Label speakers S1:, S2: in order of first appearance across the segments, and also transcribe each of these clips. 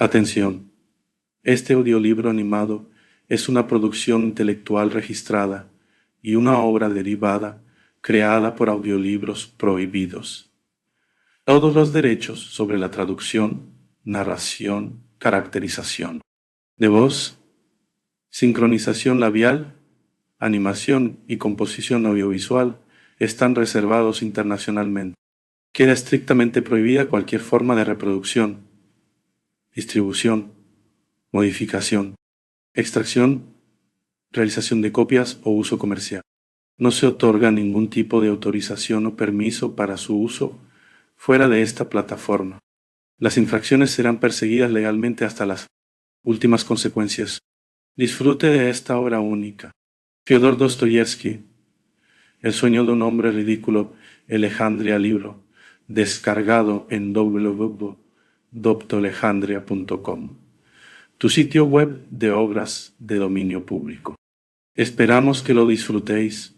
S1: Atención, este audiolibro animado es una producción intelectual registrada y una obra derivada creada por Audiolibros Prohibidos. Todos los derechos sobre la traducción, narración, caracterización de voz, sincronización labial, animación y composición audiovisual están reservados internacionalmente. Queda estrictamente prohibida cualquier forma de reproducción, distribución, modificación, extracción, realización de copias o uso comercial. No se otorga ningún tipo de autorización o permiso para su uso fuera de esta plataforma. Las infracciones serán perseguidas legalmente hasta las últimas consecuencias. Disfrute de esta obra única. Fyodor Dostoyevsky, El sueño de un hombre ridículo, Alejandría libro, descargado en www.doptoalejandria.com, tu sitio web de obras de dominio público. Esperamos que lo disfrutéis.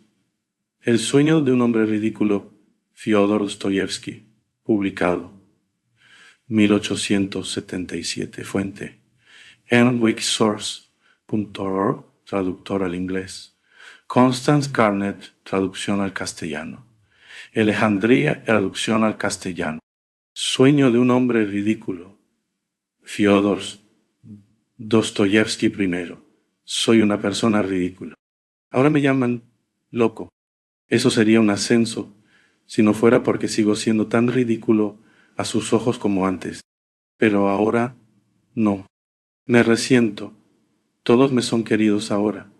S1: El sueño de un hombre ridículo, Fyodor Dostoyevsky, publicado 1877. Fuente enwixsource.org, traductor al inglés. Constance Garnett, traducción al castellano. Alejandría, traducción al castellano. Sueño de un hombre ridículo, Fyodor Dostoyevsky I. Soy una persona ridícula. Ahora me llaman loco. Eso sería un ascenso, si no fuera porque sigo siendo tan ridículo a sus ojos como antes. Pero ahora, no. Me resiento. Todos me son queridos ahora,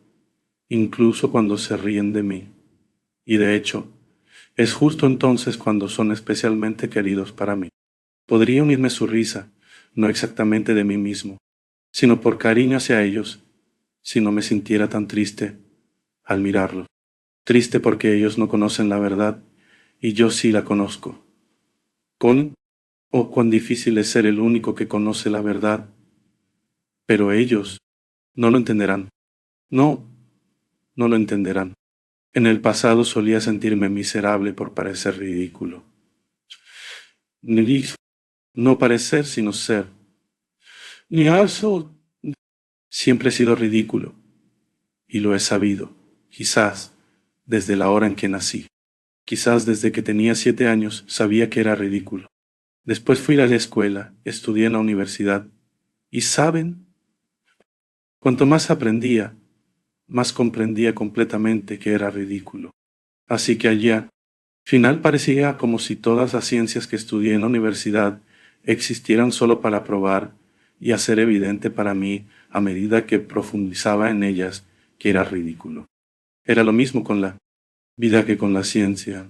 S1: incluso cuando se ríen de mí. Y de hecho, es justo entonces cuando son especialmente queridos para mí. Podría unirme su risa, no exactamente de mí mismo, sino por cariño hacia ellos, si no me sintiera tan triste al mirarlos. Triste porque ellos no conocen la verdad y yo sí la conozco. Cuán difícil es ser el único que conoce la verdad. Pero ellos no lo entenderán. No lo entenderán. En el pasado solía sentirme miserable por parecer ridículo. No parecer sino ser. Ni eso. Siempre he sido ridículo. Y lo he sabido. Quizás desde la hora en que nací. Quizás desde que tenía 7 años sabía que era ridículo. Después fui a la escuela, estudié en la universidad. ¿Y saben? Cuanto más aprendía, más comprendía completamente que era ridículo. Así que allá, final parecía como si todas las ciencias que estudié en la universidad existieran solo para probar y hacer evidente para mí, a medida que profundizaba en ellas, que era ridículo. Era lo mismo con la vida que con la ciencia.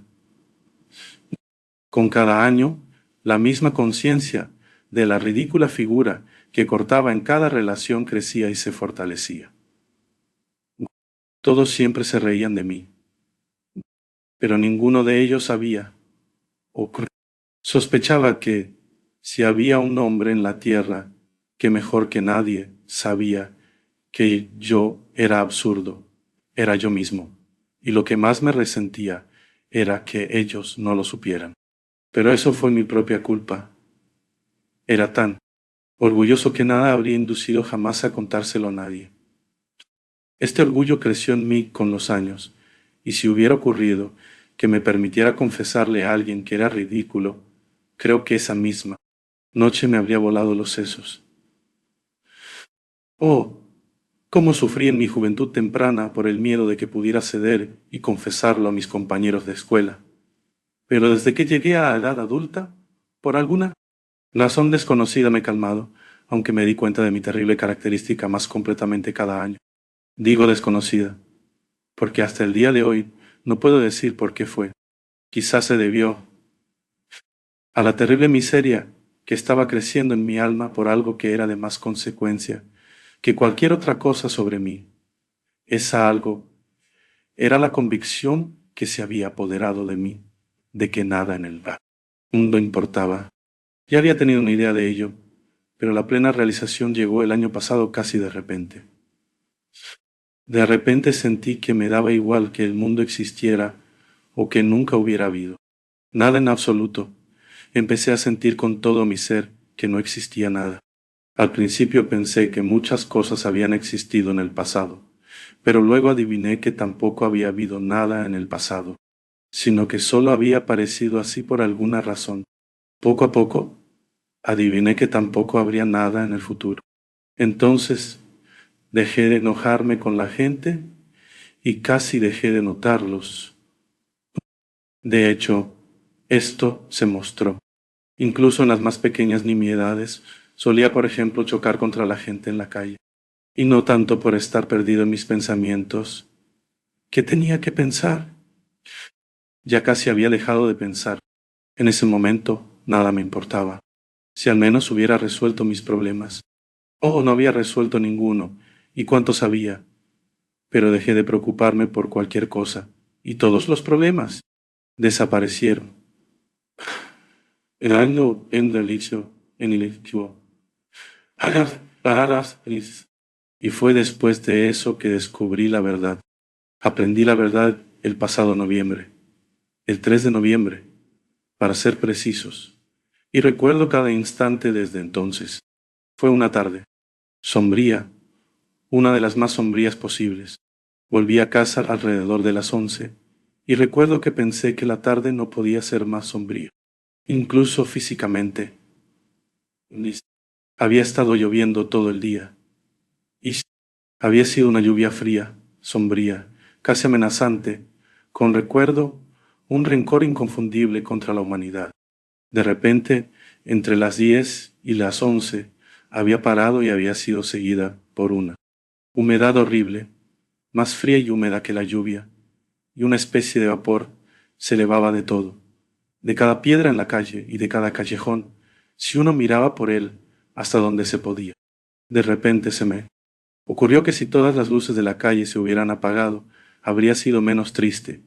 S1: Con cada año, la misma conciencia de la ridícula figura que cortaba en cada relación crecía y se fortalecía. Todos siempre se reían de mí, pero ninguno de ellos sabía o sospechaba que, si había un hombre en la tierra que mejor que nadie sabía que yo era absurdo, era yo mismo, y lo que más me resentía era que ellos no lo supieran. Pero eso fue mi propia culpa. Era tan orgulloso que nada habría inducido jamás a contárselo a nadie. Este orgullo creció en mí con los años, y si hubiera ocurrido que me permitiera confesarle a alguien que era ridículo, creo que esa misma noche me habría volado los sesos. Oh, cómo sufrí en mi juventud temprana por el miedo de que pudiera ceder y confesarlo a mis compañeros de escuela. Pero desde que llegué a edad adulta, por alguna razón desconocida me he calmado, aunque me di cuenta de mi terrible característica más completamente cada año. Digo desconocida, porque hasta el día de hoy no puedo decir por qué fue. Quizás se debió a la terrible miseria que estaba creciendo en mi alma por algo que era de más consecuencia que cualquier otra cosa sobre mí. Esa algo era la convicción que se había apoderado de mí, de que nada en el mundo importaba. Ya había tenido una idea de ello, pero la plena realización llegó el año pasado casi de repente. De repente sentí que me daba igual que el mundo existiera o que nunca hubiera habido. Nada en absoluto. Empecé a sentir con todo mi ser que no existía nada. Al principio pensé que muchas cosas habían existido en el pasado, pero luego adiviné que tampoco había habido nada en el pasado, sino que solo había aparecido así por alguna razón. Poco a poco, adiviné que tampoco habría nada en el futuro. Entonces, dejé de enojarme con la gente y casi dejé de notarlos. De hecho, esto se mostró. Incluso en las más pequeñas nimiedades, solía, por ejemplo, chocar contra la gente en la calle. Y no tanto por estar perdido en mis pensamientos. ¿Qué tenía que pensar? Ya casi había dejado de pensar. En ese momento, nada me importaba. Si al menos hubiera resuelto mis problemas. Oh, no había resuelto ninguno. ¿Y cuántos había? Pero dejé de preocuparme por cualquier cosa. Y todos los problemas desaparecieron. El año en delicio, en el y fue después de eso que descubrí la verdad. Aprendí la verdad el pasado noviembre, el 3 de noviembre, para ser precisos. Y recuerdo cada instante desde entonces. Fue una tarde, sombría, una de las más sombrías posibles. Volví a casa alrededor de las 11, y recuerdo que pensé que la tarde no podía ser más sombría, incluso físicamente. Había estado lloviendo todo el día, y había sido una lluvia fría, sombría, casi amenazante, con recuerdo, un rencor inconfundible contra la humanidad. De repente, entre las 10 y las 11, había parado y había sido seguida por una humedad horrible, más fría y húmeda que la lluvia, y una especie de vapor se elevaba de todo, de cada piedra en la calle y de cada callejón, si uno miraba por él hasta donde se podía. De repente se me ocurrió que si todas las luces de la calle se hubieran apagado, habría sido menos triste,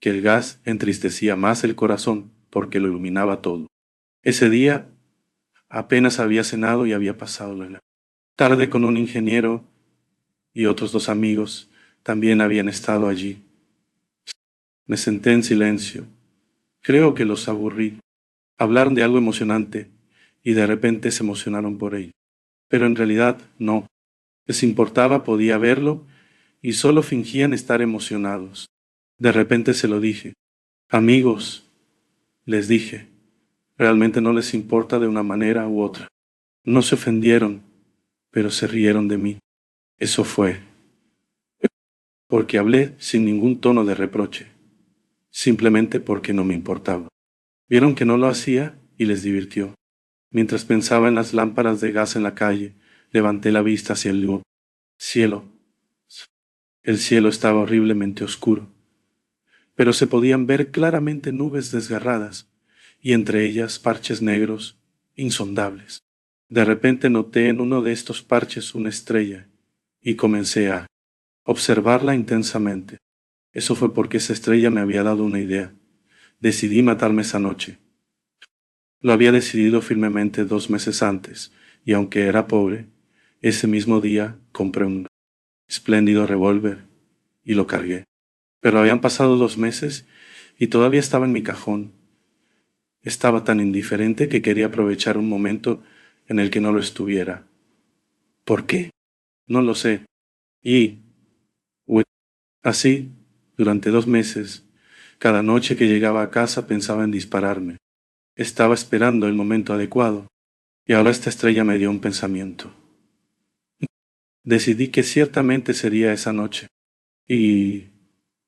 S1: que el gas entristecía más el corazón porque lo iluminaba todo. Ese día apenas había cenado y había pasado la tarde con un ingeniero y otros dos amigos también habían estado allí. Me senté en silencio. Creo que los aburrí. Hablaron de algo emocionante y de repente se emocionaron por ello. Pero en realidad no. Les importaba, podía verlo y solo fingían estar emocionados. De repente se lo dije. Amigos, les dije, realmente no les importa de una manera u otra. No se ofendieron, pero se rieron de mí. Eso fue porque hablé sin ningún tono de reproche, simplemente porque no me importaba. Vieron que no lo hacía y les divirtió. Mientras pensaba en las lámparas de gas en la calle, levanté la vista hacia el cielo. El cielo estaba horriblemente oscuro, pero se podían ver claramente nubes desgarradas y entre ellas parches negros, insondables. De repente noté en uno de estos parches una estrella y comencé a observarla intensamente. Eso fue porque esa estrella me había dado una idea. Decidí matarme esa noche. Lo había decidido firmemente 2 meses antes, y aunque era pobre, ese mismo día compré un espléndido revólver y lo cargué. Pero habían pasado 2 meses y todavía estaba en mi cajón. Estaba tan indiferente que quería aprovechar un momento en el que no lo estuviera. ¿Por qué? No lo sé. Y, así, durante 2 meses, cada noche que llegaba a casa pensaba en dispararme. Estaba esperando el momento adecuado, y ahora esta estrella me dio un pensamiento. Decidí que ciertamente sería esa noche. Y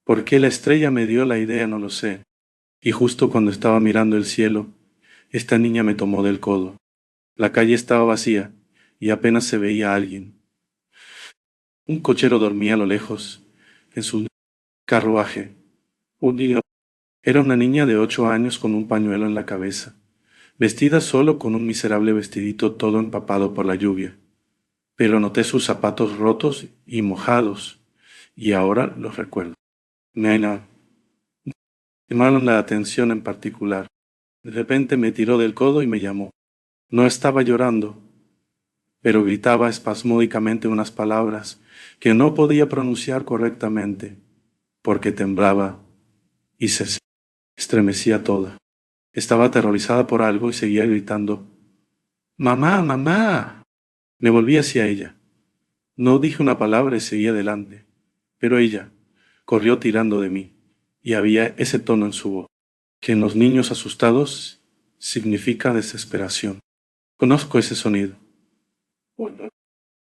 S1: por qué la estrella me dio la idea no lo sé. Y justo cuando estaba mirando el cielo, esta niña me tomó del codo. La calle estaba vacía y apenas se veía a alguien. Un cochero dormía a lo lejos, en su carruaje. Un día era una niña de 8 años con un pañuelo en la cabeza, vestida solo con un miserable vestidito todo empapado por la lluvia. Pero noté sus zapatos rotos y mojados, y ahora los recuerdo. Me llamaron la atención en particular. De repente me tiró del codo y me llamó. No estaba llorando, pero gritaba espasmódicamente unas palabras que no podía pronunciar correctamente, porque temblaba y se estremecía toda. Estaba aterrorizada por algo y seguía gritando, «¡Mamá, mamá!». Me volví hacia ella. No dije una palabra y seguí adelante, pero ella corrió tirando de mí, y había ese tono en su voz, que en los niños asustados significa desesperación. Conozco ese sonido.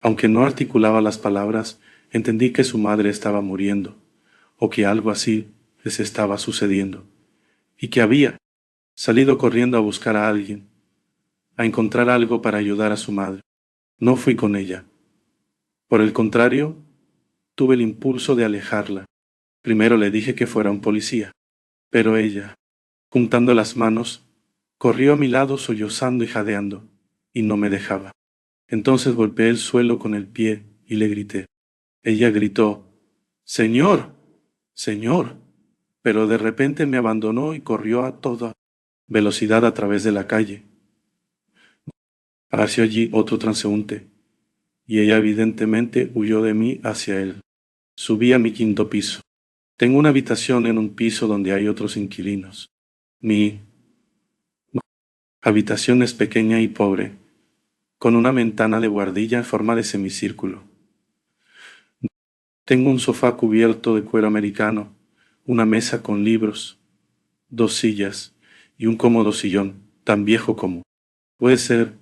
S1: Aunque no articulaba las palabras, entendí que su madre estaba muriendo, o que algo así les estaba sucediendo, y que había salido corriendo a buscar a alguien, a encontrar algo para ayudar a su madre. No fui con ella. Por el contrario, tuve el impulso de alejarla. Primero le dije que fuera un policía, pero ella, juntando las manos, corrió a mi lado sollozando y jadeando, y no me dejaba. Entonces golpeé el suelo con el pie y le grité. Ella gritó, «Señor, señor», pero de repente me abandonó y corrió a toda velocidad a través de la calle. Apareció allí otro transeúnte, y ella evidentemente huyó de mí hacia él. Subí a mi quinto piso. Tengo una habitación en un piso donde hay otros inquilinos. Mi habitación es pequeña y pobre, con una ventana de buhardilla en forma de semicírculo. Tengo un sofá cubierto de cuero americano, una mesa con libros, 2 sillas y un cómodo sillón, tan viejo como puede ser,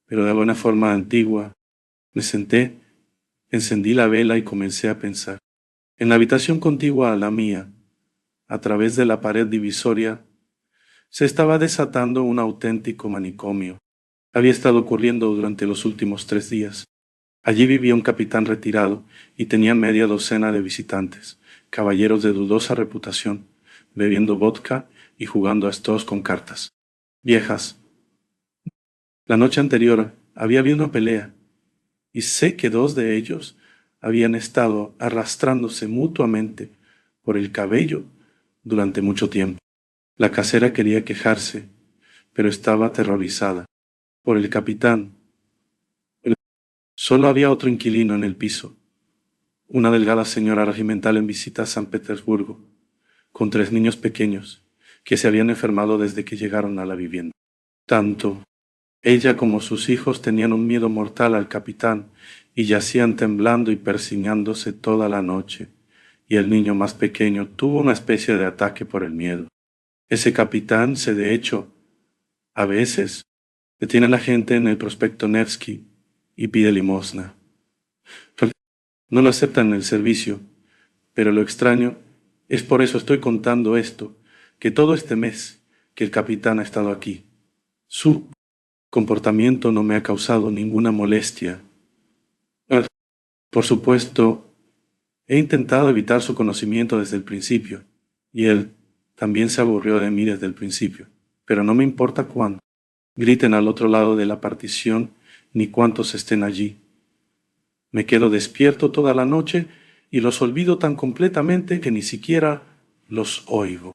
S1: pero de alguna forma antigua. Me senté, encendí la vela y comencé a pensar. En la habitación contigua a la mía, a través de la pared divisoria, se estaba desatando un auténtico manicomio. Había estado ocurriendo durante los últimos 3 días. Allí vivía un capitán retirado y tenía media docena de visitantes, caballeros de dudosa reputación, bebiendo vodka y jugando a estos con cartas viejas. La noche anterior había habido una pelea, y sé que 2 de ellos habían estado arrastrándose mutuamente por el cabello durante mucho tiempo. La casera quería quejarse, pero estaba aterrorizada. Por el capitán. Solo había otro inquilino en el piso, una delgada señora regimental en visita a San Petersburgo, con 3 niños pequeños que se habían enfermado desde que llegaron a la vivienda. Tanto ella como sus hijos tenían un miedo mortal al capitán y yacían temblando y persignándose toda la noche, y el niño más pequeño tuvo una especie de ataque por el miedo. Ese capitán de hecho, a veces, detiene a la gente en el Prospecto Nevsky y pide limosna. No lo aceptan en el servicio, pero lo extraño es, por eso estoy contando esto, que todo este mes que el capitán ha estado aquí, su comportamiento no me ha causado ninguna molestia. Por supuesto, he intentado evitar su conocimiento desde el principio, y él también se aburrió de mí desde el principio, pero no me importa cuándo griten al otro lado de la partición ni cuántos estén allí. Me quedo despierto toda la noche y los olvido tan completamente que ni siquiera los oigo.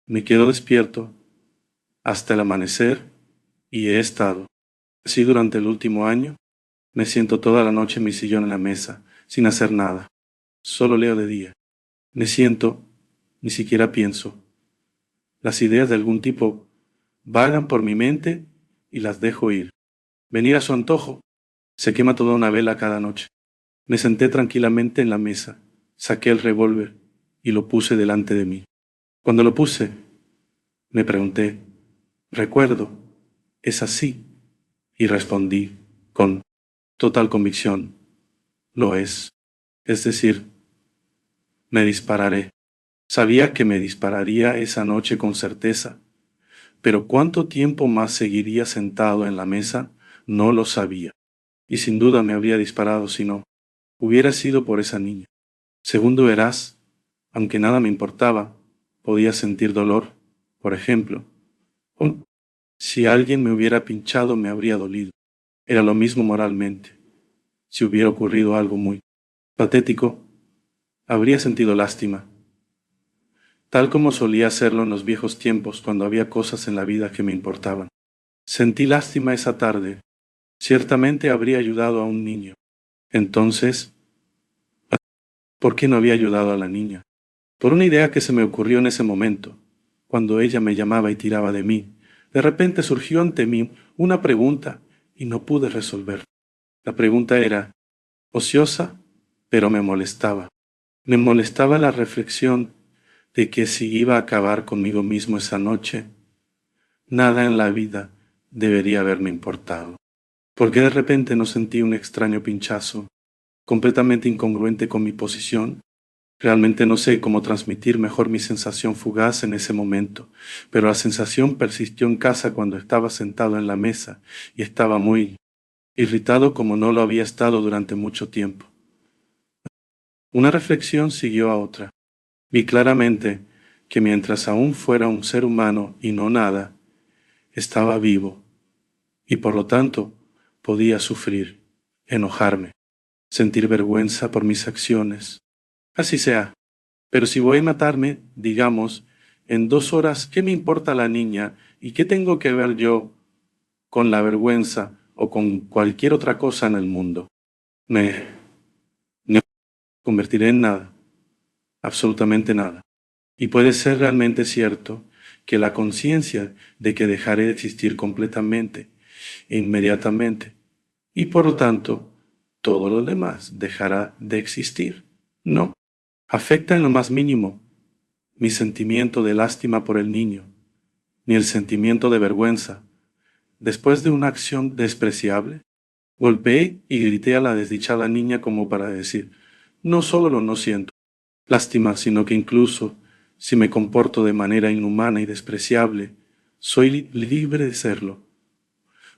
S1: Me quedo despierto hasta el amanecer y he estado así durante el último año. Me siento toda la noche en mi sillón en la mesa, sin hacer nada. Solo leo de día. Me siento, ni siquiera pienso. Las ideas de algún tipo vagan por mi mente y las dejo ir. Venir a su antojo. Se quema toda una vela cada noche. Me senté tranquilamente en la mesa, saqué el revólver y lo puse delante de mí. Cuando lo puse, me pregunté, ¿recuerdo? ¿Es así? Y respondí con total convicción, lo es. Es decir, me dispararé. Sabía que me dispararía esa noche con certeza, pero cuánto tiempo más seguiría sentado en la mesa no lo sabía, y sin duda me habría disparado si no hubiera sido por esa niña. Segundo verás, aunque nada me importaba, podía sentir dolor, por ejemplo. Si alguien me hubiera pinchado me habría dolido. Era lo mismo moralmente. Si hubiera ocurrido algo muy patético, habría sentido lástima, tal como solía hacerlo en los viejos tiempos cuando había cosas en la vida que me importaban. Sentí lástima esa tarde. Ciertamente habría ayudado a un niño. Entonces, ¿por qué no había ayudado a la niña? Por una idea que se me ocurrió en ese momento, cuando ella me llamaba y tiraba de mí. De repente surgió ante mí una pregunta y no pude resolver. La pregunta era ociosa, pero me molestaba. Me molestaba la reflexión de que si iba a acabar conmigo mismo esa noche, nada en la vida debería haberme importado. Porque de repente no sentí un extraño pinchazo, completamente incongruente con mi posición. Realmente no sé cómo transmitir mejor mi sensación fugaz en ese momento, pero la sensación persistió en casa cuando estaba sentado en la mesa y estaba muy irritado como no lo había estado durante mucho tiempo. Una reflexión siguió a otra. Vi claramente que mientras aún fuera un ser humano y no nada, estaba vivo y por lo tanto podía sufrir, enojarme, sentir vergüenza por mis acciones. Así sea. Pero si voy a matarme, digamos, en 2 horas, ¿qué me importa la niña y qué tengo que ver yo con la vergüenza o con cualquier otra cosa en el mundo? Me convertiré en nada, absolutamente nada. Y puede ser realmente cierto que la conciencia de que dejaré de existir completamente e inmediatamente, y por lo tanto, todo lo demás dejará de existir. No, afecta en lo más mínimo mi sentimiento de lástima por el niño, ni el sentimiento de vergüenza. Después de una acción despreciable, golpeé y grité a la desdichada niña como para decir, no solo no siento lástima, sino que incluso si me comporto de manera inhumana y despreciable, soy libre de serlo,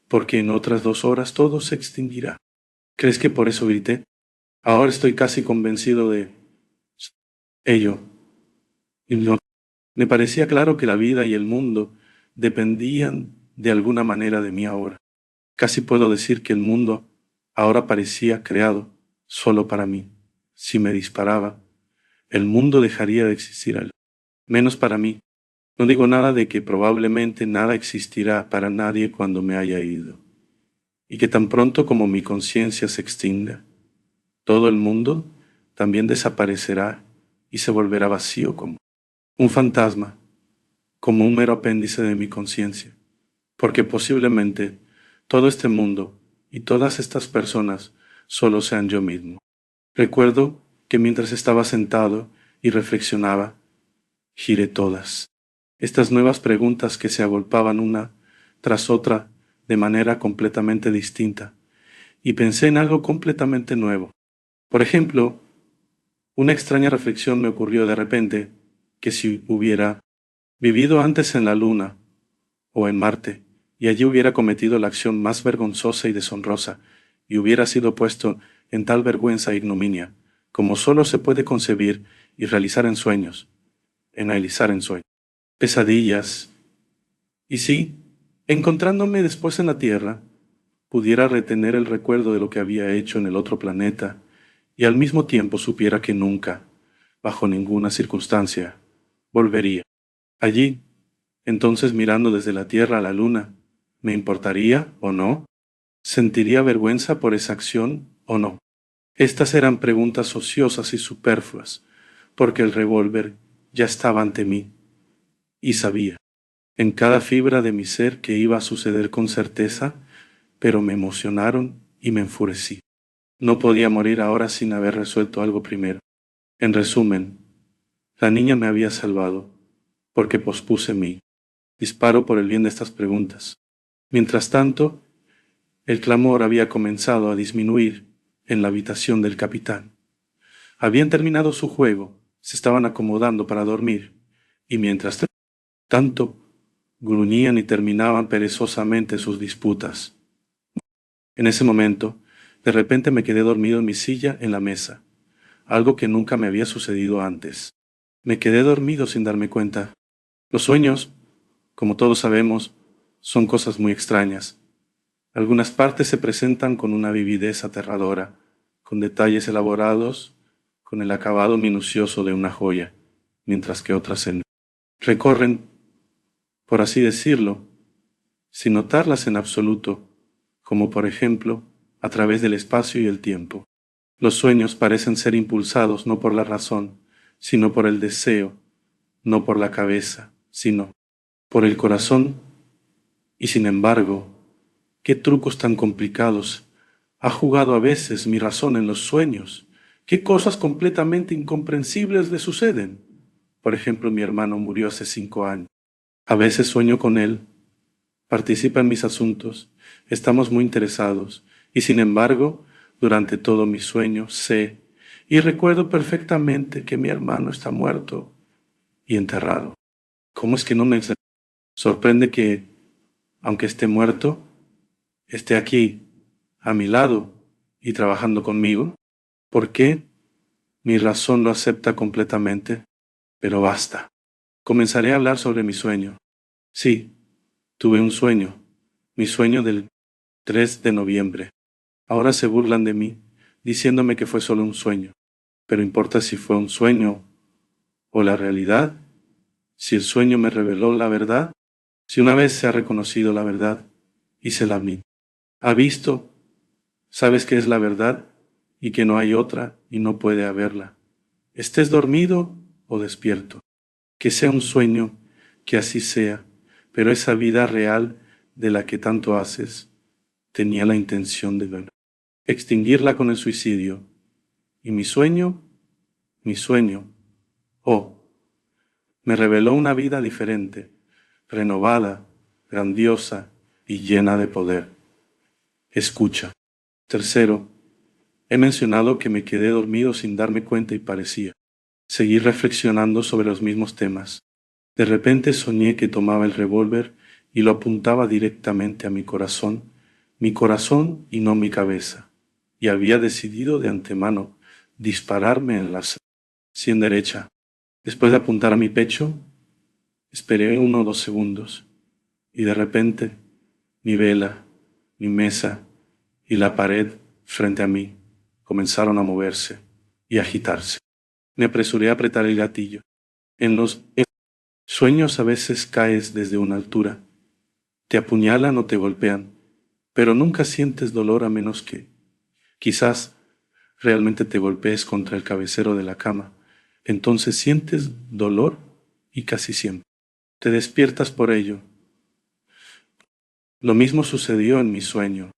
S1: porque en otras 2 horas todo se extinguirá. ¿Crees que por eso grité? Ahora estoy casi convencido de ello. Y me parecía claro que la vida y el mundo dependían de alguna manera de mí ahora. Casi puedo decir que el mundo ahora parecía creado solo para mí. Si me disparaba, el mundo dejaría de existir, al menos para mí. No digo nada de que probablemente nada existirá para nadie cuando me haya ido, y que tan pronto como mi conciencia se extinga, todo el mundo también desaparecerá y se volverá vacío como un fantasma, como un mero apéndice de mi conciencia, porque posiblemente todo este mundo y todas estas personas solo sean yo mismo. Recuerdo que mientras estaba sentado y reflexionaba, giré todas estas nuevas preguntas que se agolpaban una tras otra de manera completamente distinta, y pensé en algo completamente nuevo. Por ejemplo, una extraña reflexión me ocurrió de repente, que si hubiera vivido antes en la Luna o en Marte, y allí hubiera cometido la acción más vergonzosa y deshonrosa, y hubiera sido puesto en tal vergüenza e ignominia, como solo se puede concebir y realizar en sueños, analizar en sueños, pesadillas, y si, encontrándome después en la Tierra, pudiera retener el recuerdo de lo que había hecho en el otro planeta, y al mismo tiempo supiera que nunca, bajo ninguna circunstancia, volvería. Allí, entonces mirando desde la Tierra a la Luna, ¿me importaría o no? ¿Sentiría vergüenza por esa acción o no? Estas eran preguntas ociosas y superfluas, porque el revólver ya estaba ante mí, y sabía, en cada fibra de mi ser, que iba a suceder con certeza, pero me emocionaron y me enfurecí. No podía morir ahora sin haber resuelto algo primero. En resumen, la niña me había salvado, porque pospuse mi disparo por el bien de estas preguntas. Mientras tanto, el clamor había comenzado a disminuir en la habitación del capitán. Habían terminado su juego, se estaban acomodando para dormir, y mientras tanto, gruñían y terminaban perezosamente sus disputas. En ese momento, de repente me quedé dormido en mi silla en la mesa, algo que nunca me había sucedido antes. Me quedé dormido sin darme cuenta. Los sueños, como todos sabemos, son cosas muy extrañas. Algunas partes se presentan con una vividez aterradora, con detalles elaborados, con el acabado minucioso de una joya, mientras que otras se recorren, por así decirlo, sin notarlas en absoluto, como por ejemplo, a través del espacio y el tiempo. Los sueños parecen ser impulsados no por la razón, sino por el deseo, no por la cabeza, sino por el corazón, y sin embargo, qué trucos tan complicados Ha jugado a veces mi razón en los sueños. ¿Qué cosas completamente incomprensibles le suceden? Por ejemplo, mi hermano murió hace 5 años. A veces sueño con él, participa en mis asuntos, estamos muy interesados, y sin embargo, durante todo mi sueño sé y recuerdo perfectamente que mi hermano está muerto y enterrado. ¿Cómo es que no me sorprende que, aunque esté muerto, esté aquí, a mi lado y trabajando conmigo? ¿Por qué? Mi razón lo acepta completamente, pero basta. Comenzaré a hablar sobre mi sueño. Sí, tuve un sueño, mi sueño del 3 de noviembre. Ahora se burlan de mí, diciéndome que fue solo un sueño. Pero importa si fue un sueño o la realidad, si el sueño me reveló la verdad, si una vez se ha reconocido la verdad y se la admite. Ha visto, sabes que es la verdad y que no hay otra y no puede haberla. Estés dormido o despierto. Que sea un sueño, que así sea, pero esa vida real de la que tanto haces, tenía la intención de extinguirla con el suicidio. Y mi sueño, oh, me reveló una vida diferente, renovada, grandiosa y llena de poder. Escucha. Tercero, he mencionado que me quedé dormido sin darme cuenta y parecía seguir reflexionando sobre los mismos temas. De repente soñé que tomaba el revólver y lo apuntaba directamente a mi corazón y no mi cabeza, y había decidido de antemano dispararme en la sien derecha. Después de apuntar a mi pecho, esperé 1 o 2 segundos, y de repente mi vela, mi mesa y la pared frente a mí comenzaron a moverse y agitarse. Me apresuré a apretar el gatillo. En los sueños a veces caes desde una altura, te apuñalan o te golpean, pero nunca sientes dolor a menos que, quizás, realmente te golpees contra el cabecero de la cama. Entonces sientes dolor y casi siempre te despiertas por ello. Lo mismo sucedió en mi sueño.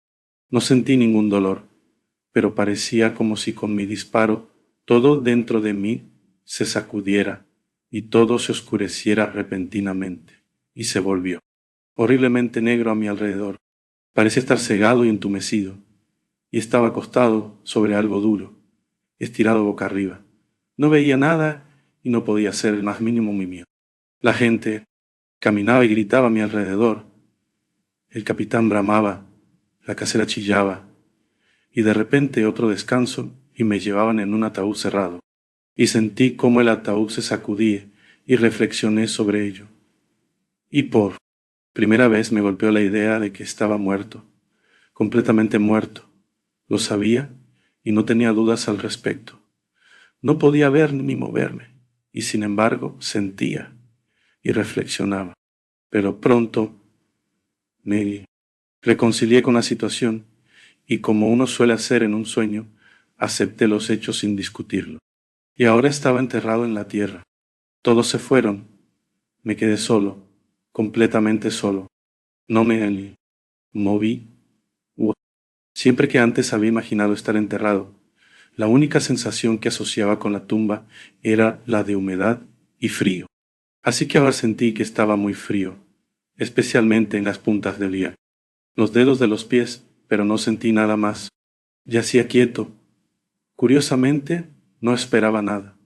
S1: No sentí ningún dolor, pero parecía como si con mi disparo todo dentro de mí se sacudiera y todo se oscureciera repentinamente, y se volvió horriblemente negro a mi alrededor. Parecía estar cegado y entumecido, y estaba acostado sobre algo duro, estirado boca arriba. No veía nada y no podía hacer el más mínimo movimiento. La gente caminaba y gritaba a mi alrededor. El capitán bramaba, la casera chillaba, y de repente otro descanso y me llevaban en un ataúd cerrado. Y sentí cómo el ataúd se sacudía y reflexioné sobre ello. Y por primera vez me golpeó la idea de que estaba muerto, completamente muerto. Lo sabía y no tenía dudas al respecto. No podía ver ni moverme, y sin embargo sentía y reflexionaba. Pero pronto me reconcilié con la situación y, como uno suele hacer en un sueño, acepté los hechos sin discutirlo. Y ahora estaba enterrado en la tierra. Todos se fueron. Me quedé solo, completamente solo. No me moví. Siempre que antes había imaginado estar enterrado, la única sensación que asociaba con la tumba era la de humedad y frío. Así que ahora sentí que estaba muy frío, especialmente en las puntas del pie, los dedos de los pies, pero no sentí nada más. Yacía quieto. Curiosamente, no esperaba nada,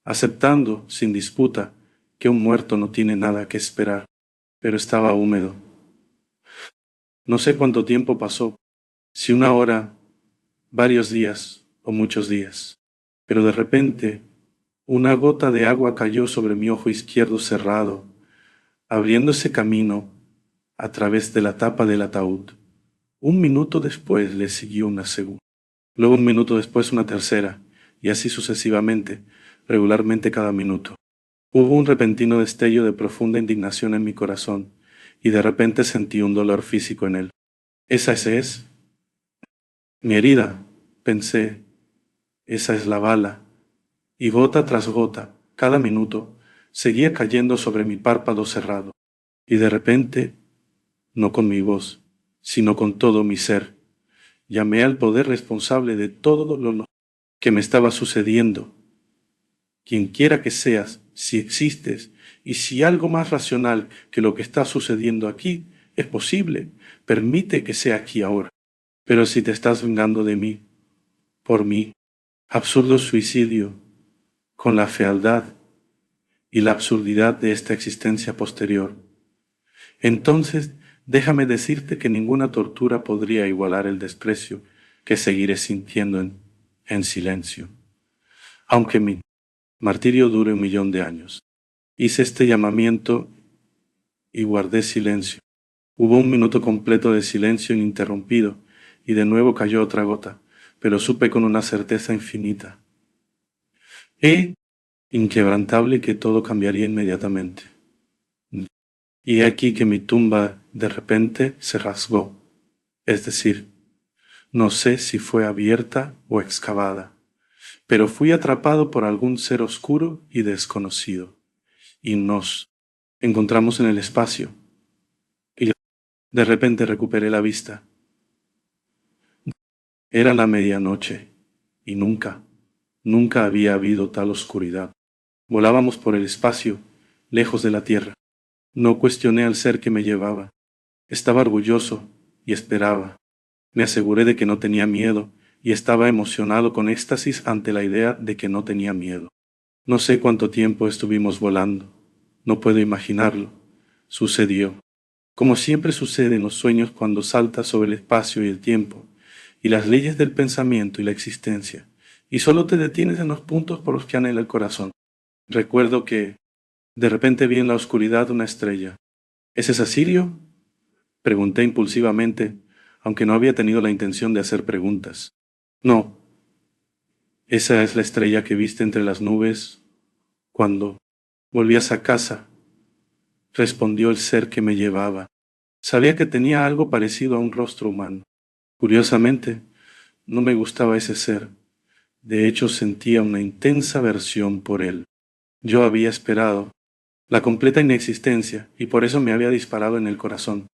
S1: aceptando, sin disputa, que un muerto no tiene nada que esperar, pero estaba húmedo. No sé cuánto tiempo pasó, si 1 hora, varios días o muchos días, pero de repente una gota de agua cayó sobre mi ojo izquierdo cerrado, abriéndose camino a través de la tapa del ataúd. 1 minuto después le siguió una segunda, luego 1 minuto después una tercera, y así sucesivamente, regularmente cada minuto. Hubo un repentino destello de profunda indignación en mi corazón, y de repente sentí un dolor físico en él. Esa es mi herida, pensé, esa es la bala, y gota tras gota, cada minuto, seguía cayendo sobre mi párpado cerrado, y de repente, no con mi voz, sino con todo mi ser, Llamé al poder responsable de todo lo que me estaba sucediendo. Quien quiera que seas, si existes, y si algo más racional que lo que está sucediendo aquí es posible, permite que sea aquí ahora. Pero si te estás vengando de mí, por mí, absurdo suicidio, con la fealdad y la absurdidad de esta existencia posterior, entonces déjame decirte que ninguna tortura podría igualar el desprecio que seguiré sintiendo en silencio, aunque mi martirio dure 1.000.000 de años. Hice este llamamiento y guardé silencio. Hubo un minuto completo de silencio ininterrumpido y de nuevo cayó otra gota, pero supe con una certeza infinita inquebrantable que todo cambiaría inmediatamente. Y he aquí que mi tumba de repente se rasgó, es decir, no sé si fue abierta o excavada, pero fui atrapado por algún ser oscuro y desconocido, y nos encontramos en el espacio, y de repente recuperé la vista. Era la medianoche, y nunca había habido tal oscuridad. Volábamos por el espacio, lejos de la Tierra. No cuestioné al ser que me llevaba. Estaba orgulloso y esperaba. Me aseguré de que no tenía miedo y estaba emocionado con éxtasis ante la idea de que no tenía miedo. No sé cuánto tiempo estuvimos volando. No puedo imaginarlo. Sucedió. Como siempre sucede en los sueños cuando saltas sobre el espacio y el tiempo, y las leyes del pensamiento y la existencia, y solo te detienes en los puntos por los que anhela el corazón. Recuerdo que de repente vi en la oscuridad una estrella. ¿Es esa Sirio? Pregunté impulsivamente, aunque no había tenido la intención de hacer preguntas. No, esa es la estrella que viste entre las nubes cuando volvías a casa, respondió el ser que me llevaba. Sabía que tenía algo parecido a un rostro humano. Curiosamente, no me gustaba ese ser. De hecho, sentía una intensa aversión por él. Yo había esperado la completa inexistencia y por eso me había disparado en el corazón.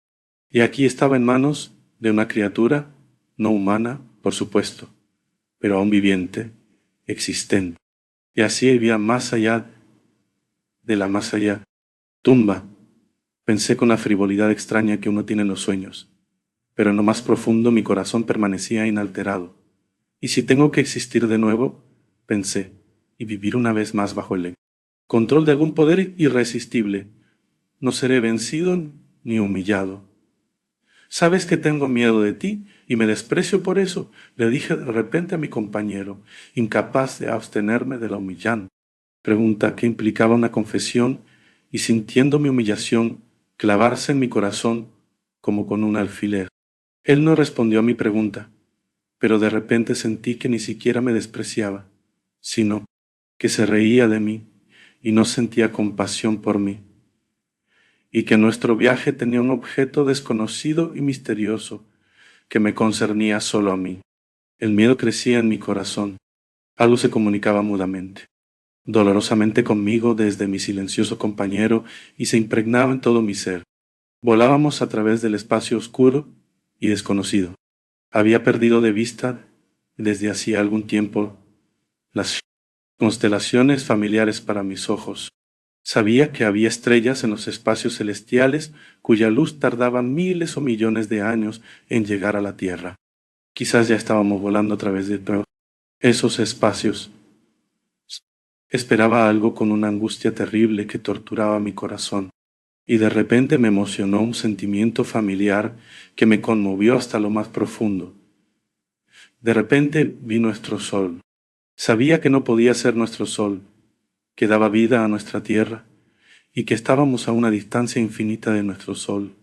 S1: Y aquí estaba en manos de una criatura, no humana, por supuesto, pero aún viviente, existente. Y así había más allá de la más allá. Tumba, pensé con la frivolidad extraña que uno tiene en los sueños, pero en lo más profundo mi corazón permanecía inalterado. ¿Y si tengo que existir de nuevo? Pensé, y vivir una vez más bajo el control de algún poder irresistible. No seré vencido ni humillado. Sabes que tengo miedo de ti y me desprecio por eso, le dije de repente a mi compañero, incapaz de abstenerme de la humillante pregunta que implicaba una confesión y sintiendo mi humillación clavarse en mi corazón como con un alfiler. Él no respondió a mi pregunta, pero de repente sentí que ni siquiera me despreciaba, sino que se reía de mí y no sentía compasión por mí, y que nuestro viaje tenía un objeto desconocido y misterioso que me concernía solo a mí. El miedo crecía en mi corazón. Algo se comunicaba mudamente, dolorosamente conmigo desde mi silencioso compañero y se impregnaba en todo mi ser. Volábamos a través del espacio oscuro y desconocido. Había perdido de vista desde hacía algún tiempo las constelaciones familiares para mis ojos. Sabía que había estrellas en los espacios celestiales cuya luz tardaba miles o millones de años en llegar a la Tierra. Quizás ya estábamos volando a través de esos espacios. Esperaba algo con una angustia terrible que torturaba mi corazón, y de repente me emocionó un sentimiento familiar que me conmovió hasta lo más profundo. De repente vi nuestro sol. Sabía que no podía ser nuestro sol, que daba vida a nuestra tierra, y que estábamos a una distancia infinita de nuestro sol.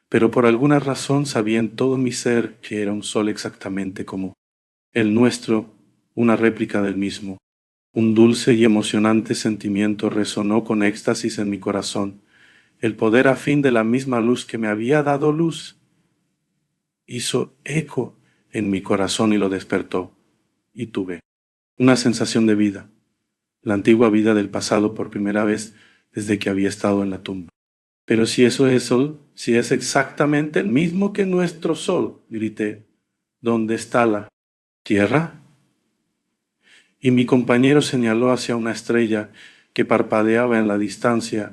S1: Pero por alguna razón sabía en todo mi ser que era un sol exactamente como el nuestro, una réplica del mismo. Un dulce y emocionante sentimiento resonó con éxtasis en mi corazón. El poder afín de la misma luz que me había dado luz hizo eco en mi corazón y lo despertó. Y tuve una sensación de vida, la antigua vida del pasado por primera vez desde que había estado en la tumba. Pero si eso es sol, si es exactamente el mismo que nuestro sol, grité. ¿Dónde está la tierra? Y mi compañero señaló hacia una estrella que parpadeaba en la distancia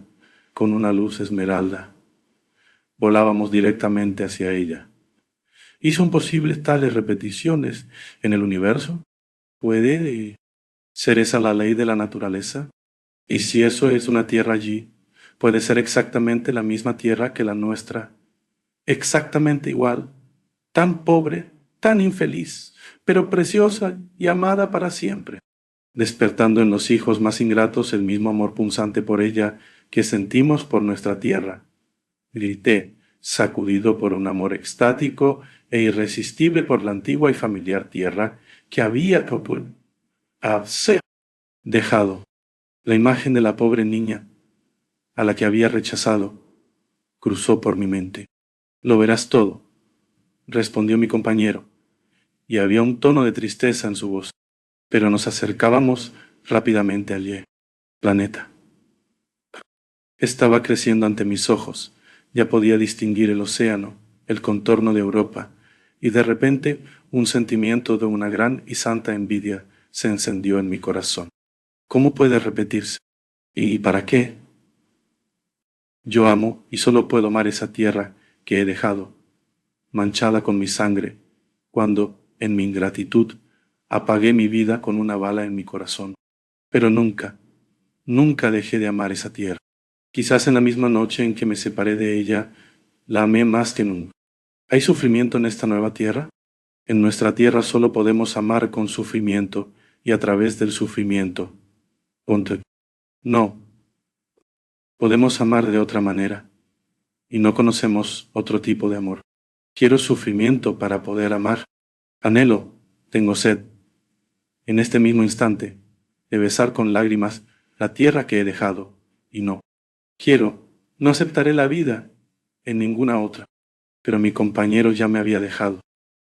S1: con una luz esmeralda. Volábamos directamente hacia ella. ¿Y son posibles tales repeticiones en el universo? ¿Puede ser esa la ley de la naturaleza? Y si eso es una tierra allí, puede ser exactamente la misma tierra que la nuestra, exactamente igual, tan pobre, tan infeliz, pero preciosa y amada para siempre, despertando en los hijos más ingratos el mismo amor punzante por ella que sentimos por nuestra tierra. Grité, sacudido por un amor extático e irresistible por la antigua y familiar tierra que había dejado. La imagen de la pobre niña a la que había rechazado cruzó por mi mente. Lo verás todo, respondió mi compañero, y había un tono de tristeza en su voz, pero nos acercábamos rápidamente al planeta. Estaba creciendo ante mis ojos, ya podía distinguir el océano, el contorno de Europa, y de repente un sentimiento de una gran y santa envidia se encendió en mi corazón. ¿Cómo puede repetirse? ¿Y para qué? Yo amo y solo puedo amar esa tierra que he dejado, manchada con mi sangre, cuando, en mi ingratitud, apagué mi vida con una bala en mi corazón. Pero nunca, nunca dejé de amar esa tierra. Quizás en la misma noche en que me separé de ella, la amé más que nunca. ¿Hay sufrimiento en esta nueva tierra? En nuestra tierra solo podemos amar con sufrimiento y a través del sufrimiento. Ponte. No, podemos amar de otra manera y no conocemos otro tipo de amor. Quiero sufrimiento para poder amar. Anhelo, tengo sed, en este mismo instante, de besar con lágrimas la tierra que he dejado, y no. Quiero, no aceptaré la vida en ninguna otra, pero mi compañero ya me había dejado.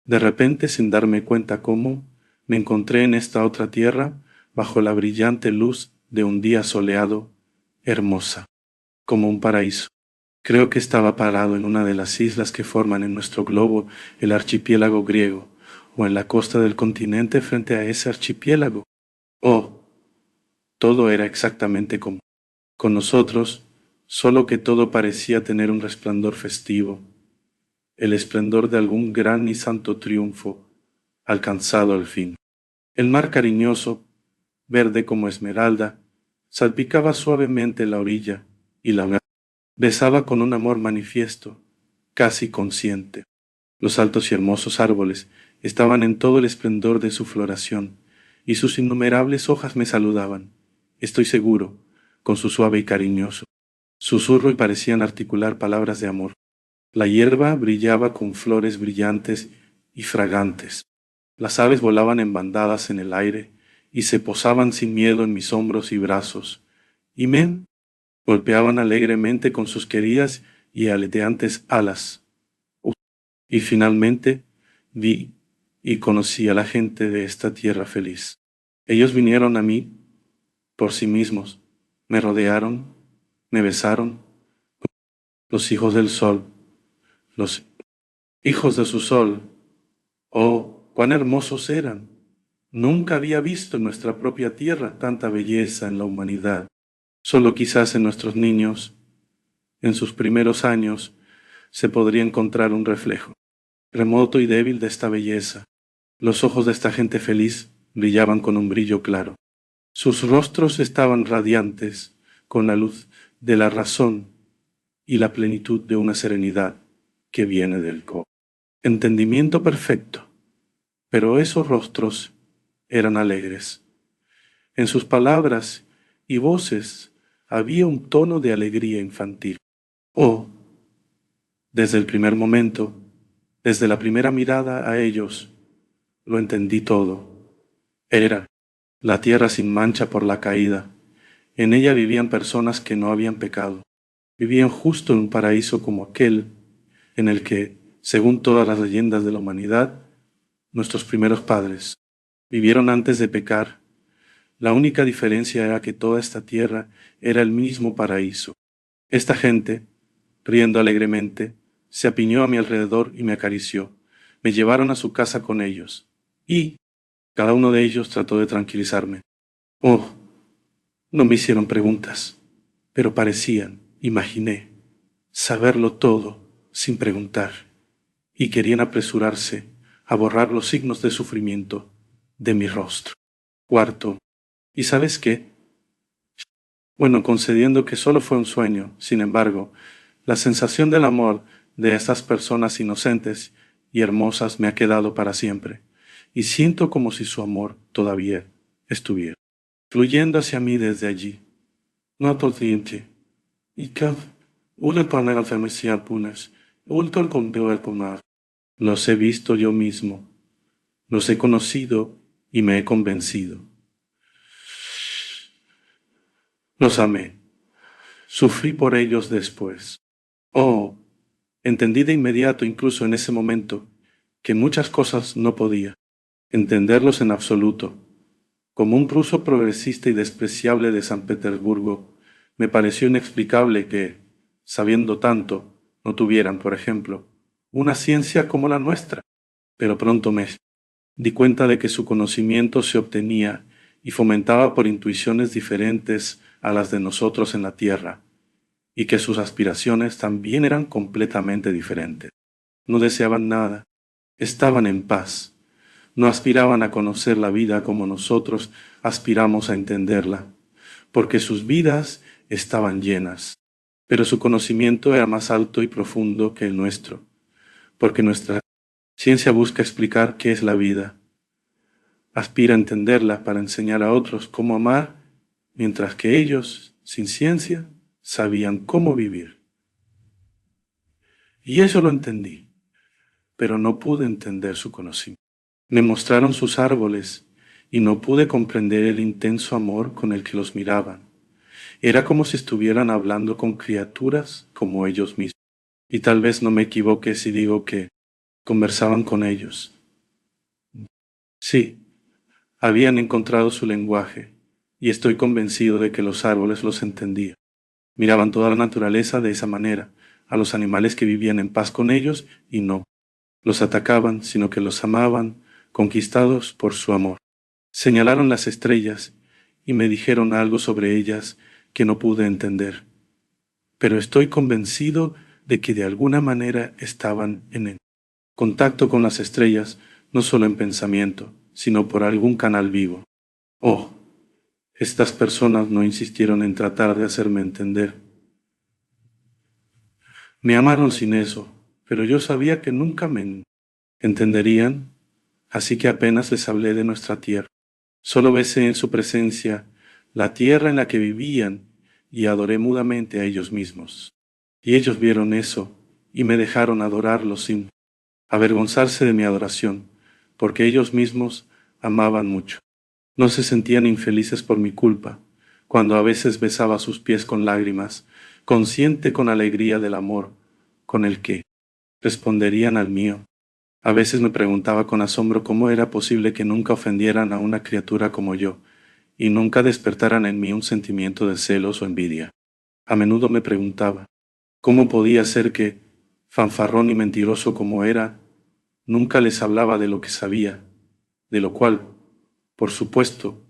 S1: De repente, sin darme cuenta cómo, me encontré en esta otra tierra bajo la brillante luz de un día soleado, hermosa, como un paraíso. Creo que estaba parado en una de las islas que forman en nuestro globo el archipiélago griego, o en la costa del continente frente a ese archipiélago. Oh, todo era exactamente como con nosotros, solo que todo parecía tener un resplandor festivo, el esplendor de algún gran y santo triunfo alcanzado al fin. El mar cariñoso, verde como esmeralda, salpicaba suavemente la orilla y la besaba con un amor manifiesto, casi consciente. Los altos y hermosos árboles estaban en todo el esplendor de su floración, y sus innumerables hojas me saludaban, estoy seguro, con su suave y cariñoso susurro y parecían articular palabras de amor. La hierba brillaba con flores brillantes y fragantes. Las aves volaban en bandadas en el aire y se posaban sin miedo en mis hombros y brazos, y me golpeaban alegremente con sus queridas y aleteantes alas. Y finalmente vi y conocí a la gente de esta tierra feliz. Ellos vinieron a mí por sí mismos, me rodearon, me besaron, los hijos del sol, los hijos de su sol. Oh, cuán hermosos eran. Nunca había visto en nuestra propia tierra tanta belleza en la humanidad. Solo quizás en nuestros niños, en sus primeros años, se podría encontrar un reflejo, remoto y débil de esta belleza. Los ojos de esta gente feliz brillaban con un brillo claro. Sus rostros estaban radiantes con la luz de la razón y la plenitud de una serenidad que viene del entendimiento perfecto. Pero esos rostros eran alegres. En sus palabras y voces había un tono de alegría infantil. Oh, desde el primer momento, desde la primera mirada a ellos, lo entendí todo. Era la tierra sin mancha por la caída. En ella vivían personas que no habían pecado. Vivían justo en un paraíso como aquel en el que, según todas las leyendas de la humanidad, nuestros primeros padres vivieron antes de pecar. La única diferencia era que toda esta tierra era el mismo paraíso. Esta gente, riendo alegremente, se apiñó a mi alrededor y me acarició. Me llevaron a su casa con ellos, y cada uno de ellos trató de tranquilizarme. Oh, no me hicieron preguntas, pero parecían, imaginé, saberlo todo sin preguntar, y querían apresurarse a borrar los signos de sufrimiento de mi rostro. Cuarto, ¿y sabes qué? Bueno, concediendo que solo fue un sueño, sin embargo, la sensación del amor de estas personas inocentes y hermosas me ha quedado para siempre, y siento como si su amor todavía estuviera fluyendo hacia mí desde allí. No atoldiente, y que una panela femicial punes, ulto el conteo del pomar. Los he visto yo mismo, los he conocido y me he convencido. Los amé, sufrí por ellos después. Oh, entendí de inmediato, incluso en ese momento, que muchas cosas no podía entenderlos en absoluto. Como un ruso progresista y despreciable de San Petersburgo, me pareció inexplicable que, sabiendo tanto, no tuvieran, por ejemplo, una ciencia como la nuestra. Pero pronto me di cuenta de que su conocimiento se obtenía y fomentaba por intuiciones diferentes a las de nosotros en la Tierra, y que sus aspiraciones también eran completamente diferentes. No deseaban nada, estaban en paz, no aspiraban a conocer la vida como nosotros aspiramos a entenderla, porque sus vidas estaban llenas, pero su conocimiento era más alto y profundo que el nuestro, porque nuestra ciencia busca explicar qué es la vida, aspira a entenderla para enseñar a otros cómo amar, mientras que ellos, sin ciencia, sabían cómo vivir. Y eso lo entendí, pero no pude entender su conocimiento. Me mostraron sus árboles y no pude comprender el intenso amor con el que los miraban. Era como si estuvieran hablando con criaturas como ellos mismos. Y tal vez no me equivoque si digo que conversaban con ellos. Sí, habían encontrado su lenguaje, y estoy convencido de que los árboles los entendían. Miraban toda la naturaleza de esa manera, a los animales que vivían en paz con ellos, y no los atacaban, sino que los amaban, conquistados por su amor. Señalaron las estrellas y me dijeron algo sobre ellas que no pude entender, pero estoy convencido de que de alguna manera estaban en contacto con las estrellas, no solo en pensamiento, sino por algún canal vivo. Oh, estas personas no insistieron en tratar de hacerme entender. Me amaron sin eso, pero yo sabía que nunca me entenderían, así que apenas les hablé de nuestra tierra. Solo besé en su presencia la tierra en la que vivían y adoré mudamente a ellos mismos. Y ellos vieron eso y me dejaron adorarlos sin avergonzarse de mi adoración, porque ellos mismos amaban mucho. No se sentían infelices por mi culpa, cuando a veces besaba sus pies con lágrimas, consciente con alegría del amor con el que responderían al mío. A veces me preguntaba con asombro cómo era posible que nunca ofendieran a una criatura como yo, y nunca despertaran en mí un sentimiento de celos o envidia. A menudo me preguntaba, ¿cómo podía ser que, fanfarrón y mentiroso como era, nunca les hablaba de lo que sabía, de lo cual, por supuesto,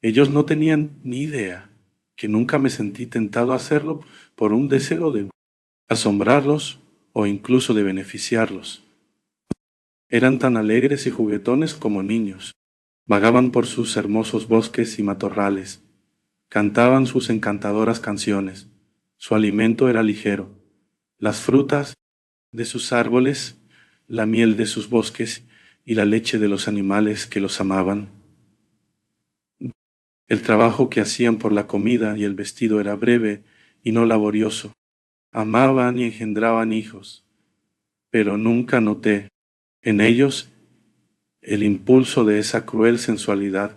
S1: ellos no tenían ni idea, que nunca me sentí tentado a hacerlo por un deseo de asombrarlos o incluso de beneficiarlos? Eran tan alegres y juguetones como niños. Vagaban por sus hermosos bosques y matorrales. Cantaban sus encantadoras canciones. Su alimento era ligero. Las frutas de sus árboles, la miel de sus bosques y la leche de los animales que los amaban. El trabajo que hacían por la comida y el vestido era breve y no laborioso. Amaban y engendraban hijos, pero nunca noté en ellos el impulso de esa cruel sensualidad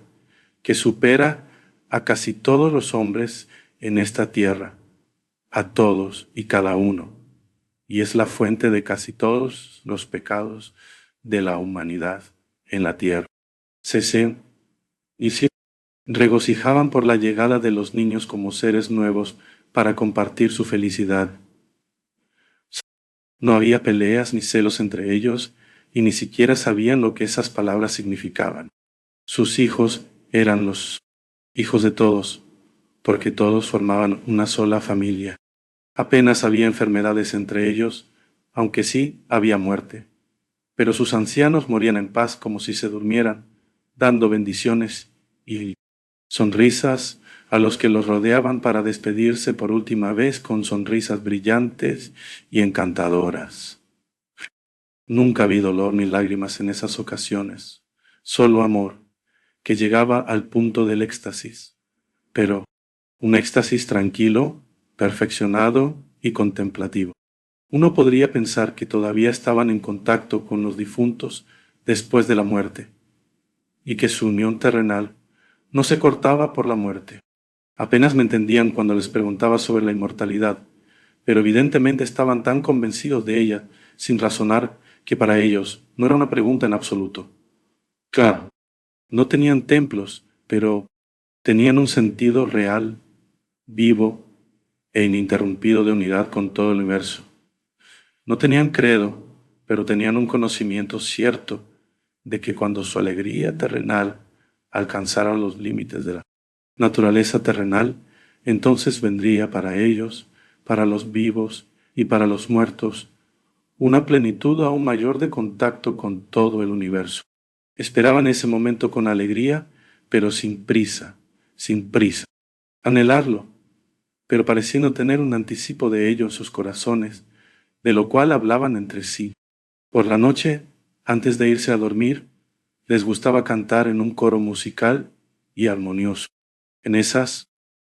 S1: que supera a casi todos los hombres en esta tierra, a todos y cada uno, y es la fuente de casi todos los pecados de la humanidad en la tierra. Se y se regocijaban por la llegada de los niños como seres nuevos para compartir su felicidad. No había peleas ni celos entre ellos, y ni siquiera sabían lo que esas palabras significaban. Sus hijos eran los hijos de todos, porque todos formaban una sola familia. Apenas había enfermedades entre ellos, aunque sí había muerte. Pero sus ancianos morían en paz como si se durmieran, dando bendiciones y sonrisas a los que los rodeaban para despedirse por última vez con sonrisas brillantes y encantadoras. Nunca vi dolor ni lágrimas en esas ocasiones, solo amor, que llegaba al punto del éxtasis, pero un éxtasis tranquilo, perfeccionado y contemplativo. Uno podría pensar que todavía estaban en contacto con los difuntos después de la muerte, y que su unión terrenal no se cortaba por la muerte. Apenas me entendían cuando les preguntaba sobre la inmortalidad, pero evidentemente estaban tan convencidos de ella, sin razonar, que para ellos no era una pregunta en absoluto. Claro, no tenían templos, pero tenían un sentido real, vivo e ininterrumpido de unidad con todo el universo. No tenían credo, pero tenían un conocimiento cierto de que cuando su alegría terrenal alcanzara los límites de la naturaleza terrenal, entonces vendría para ellos, para los vivos y para los muertos, una plenitud aún mayor de contacto con todo el universo. Esperaban ese momento con alegría, pero sin prisa, sin prisa. Anhelarlo, pero pareciendo tener un anticipo de ello en sus corazones, de lo cual hablaban entre sí. Por la noche, antes de irse a dormir, les gustaba cantar en un coro musical y armonioso. En esas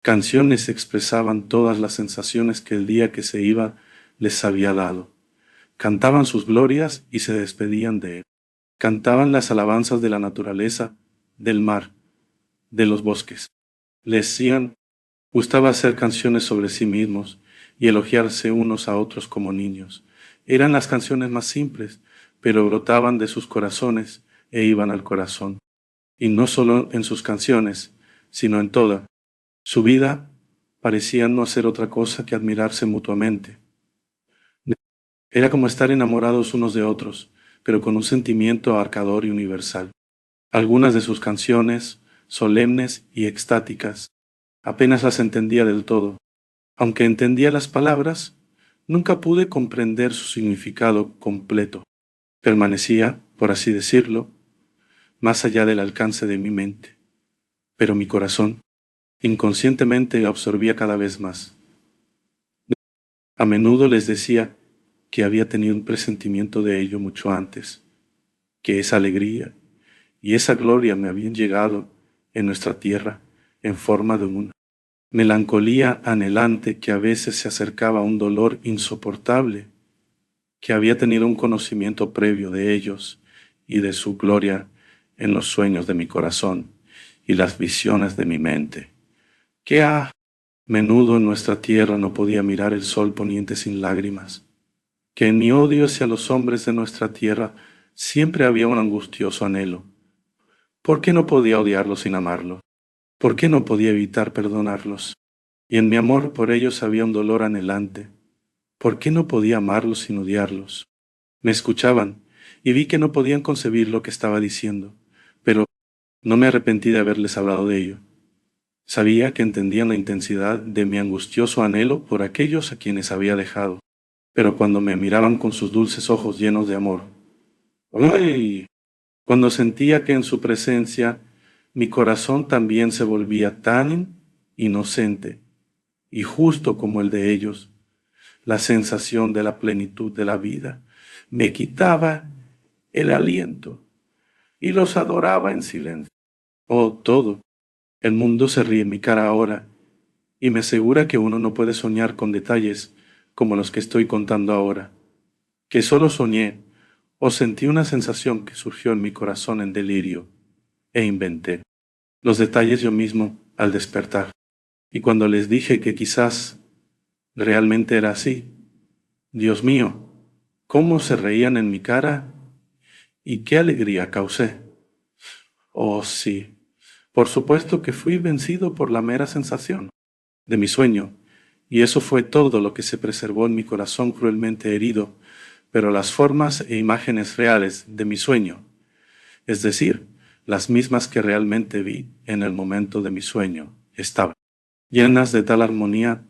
S1: canciones se expresaban todas las sensaciones que el día que se iba les había dado. Cantaban sus glorias y se despedían de él. Cantaban las alabanzas de la naturaleza, del mar, de los bosques. Gustaba hacer canciones sobre sí mismos y elogiarse unos a otros como niños. Eran las canciones más simples, pero brotaban de sus corazones e iban al corazón. Y no solo en sus canciones, sino en toda su vida parecían no hacer otra cosa que admirarse mutuamente. Era como estar enamorados unos de otros, pero con un sentimiento abarcador y universal. Algunas de sus canciones, solemnes y extáticas, apenas las entendía del todo. Aunque entendía las palabras, nunca pude comprender su significado completo. Permanecía, por así decirlo, más allá del alcance de mi mente, pero mi corazón inconscientemente absorbía cada vez más. A menudo les decía que había tenido un presentimiento de ello mucho antes, que esa alegría y esa gloria me habían llegado en nuestra tierra en forma de una melancolía anhelante que a veces se acercaba a un dolor insoportable, que había tenido un conocimiento previo de ellos y de su gloria en los sueños de mi corazón y las visiones de mi mente, que a menudo en nuestra tierra no podía mirar el sol poniente sin lágrimas, que en mi odio hacia los hombres de nuestra tierra siempre había un angustioso anhelo. ¿Por qué no podía odiarlos sin amarlos? ¿Por qué no podía evitar perdonarlos? Y en mi amor por ellos había un dolor anhelante. ¿Por qué no podía amarlos sin odiarlos? Me escuchaban y vi que no podían concebir lo que estaba diciendo, pero no me arrepentí de haberles hablado de ello. Sabía que entendían la intensidad de mi angustioso anhelo por aquellos a quienes había dejado, pero cuando me miraban con sus dulces ojos llenos de amor, ¡ay! Cuando sentía que en su presencia mi corazón también se volvía tan inocente y justo como el de ellos, la sensación de la plenitud de la vida me quitaba el aliento y los adoraba en silencio. Oh, todo. El mundo se ríe en mi cara ahora y me asegura que uno no puede soñar con detalles como los que estoy contando ahora, que solo soñé o sentí una sensación que surgió en mi corazón en delirio e inventé los detalles yo mismo al despertar. Y cuando les dije que quizás realmente era así, Dios mío, cómo se reían en mi cara y qué alegría causé. Oh, sí, por supuesto que fui vencido por la mera sensación de mi sueño, y eso fue todo lo que se preservó en mi corazón cruelmente herido, pero las formas e imágenes reales de mi sueño, es decir, las mismas que realmente vi en el momento de mi sueño, estaban llenas de tal armonía,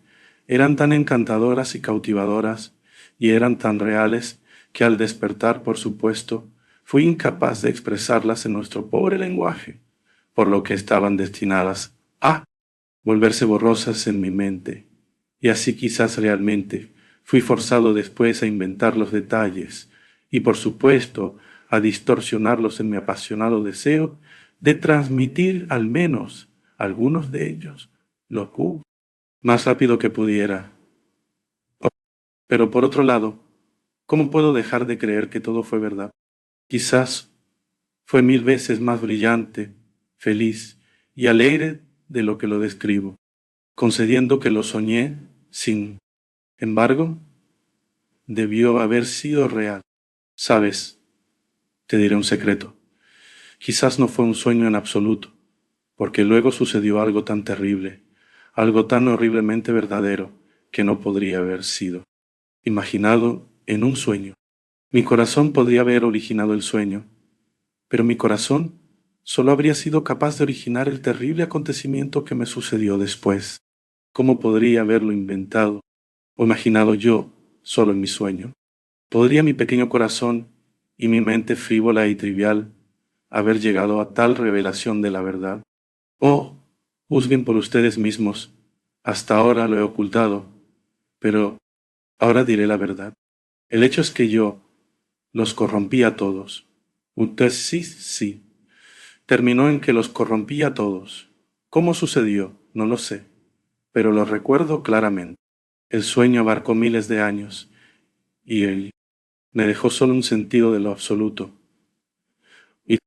S1: eran tan encantadoras y cautivadoras, y eran tan reales que al despertar, por supuesto, fui incapaz de expresarlas en nuestro pobre lenguaje, por lo que estaban destinadas a volverse borrosas en mi mente, y así quizás realmente fui forzado después a inventar los detalles, y por supuesto a distorsionarlos en mi apasionado deseo de transmitir al menos algunos de ellos, lo más rápido que pudiera. Pero por otro lado, ¿cómo puedo dejar de creer que todo fue verdad? Quizás fue 1000 veces más brillante, feliz y alegre de lo que lo describo, concediendo que lo soñé, sin embargo, debió haber sido real. Sabes, te diré un secreto. Quizás no fue un sueño en absoluto, porque luego sucedió algo tan terrible, algo tan horriblemente verdadero, que no podría haber sido imaginado en un sueño. Mi corazón podría haber originado el sueño, pero mi corazón solo habría sido capaz de originar el terrible acontecimiento que me sucedió después. ¿Cómo podría haberlo inventado o imaginado yo solo en mi sueño? ¿Podría mi pequeño corazón y mi mente frívola y trivial haber llegado a tal revelación de la verdad? Oh, juzguen por ustedes mismos. Hasta ahora lo he ocultado, pero ahora diré la verdad. El hecho es que yo los corrompí a todos. Usted sí. Terminó en que los corrompí a todos. ¿Cómo sucedió? No lo sé, pero lo recuerdo claramente. El sueño abarcó miles de años y él me dejó solo un sentido de lo absoluto. Y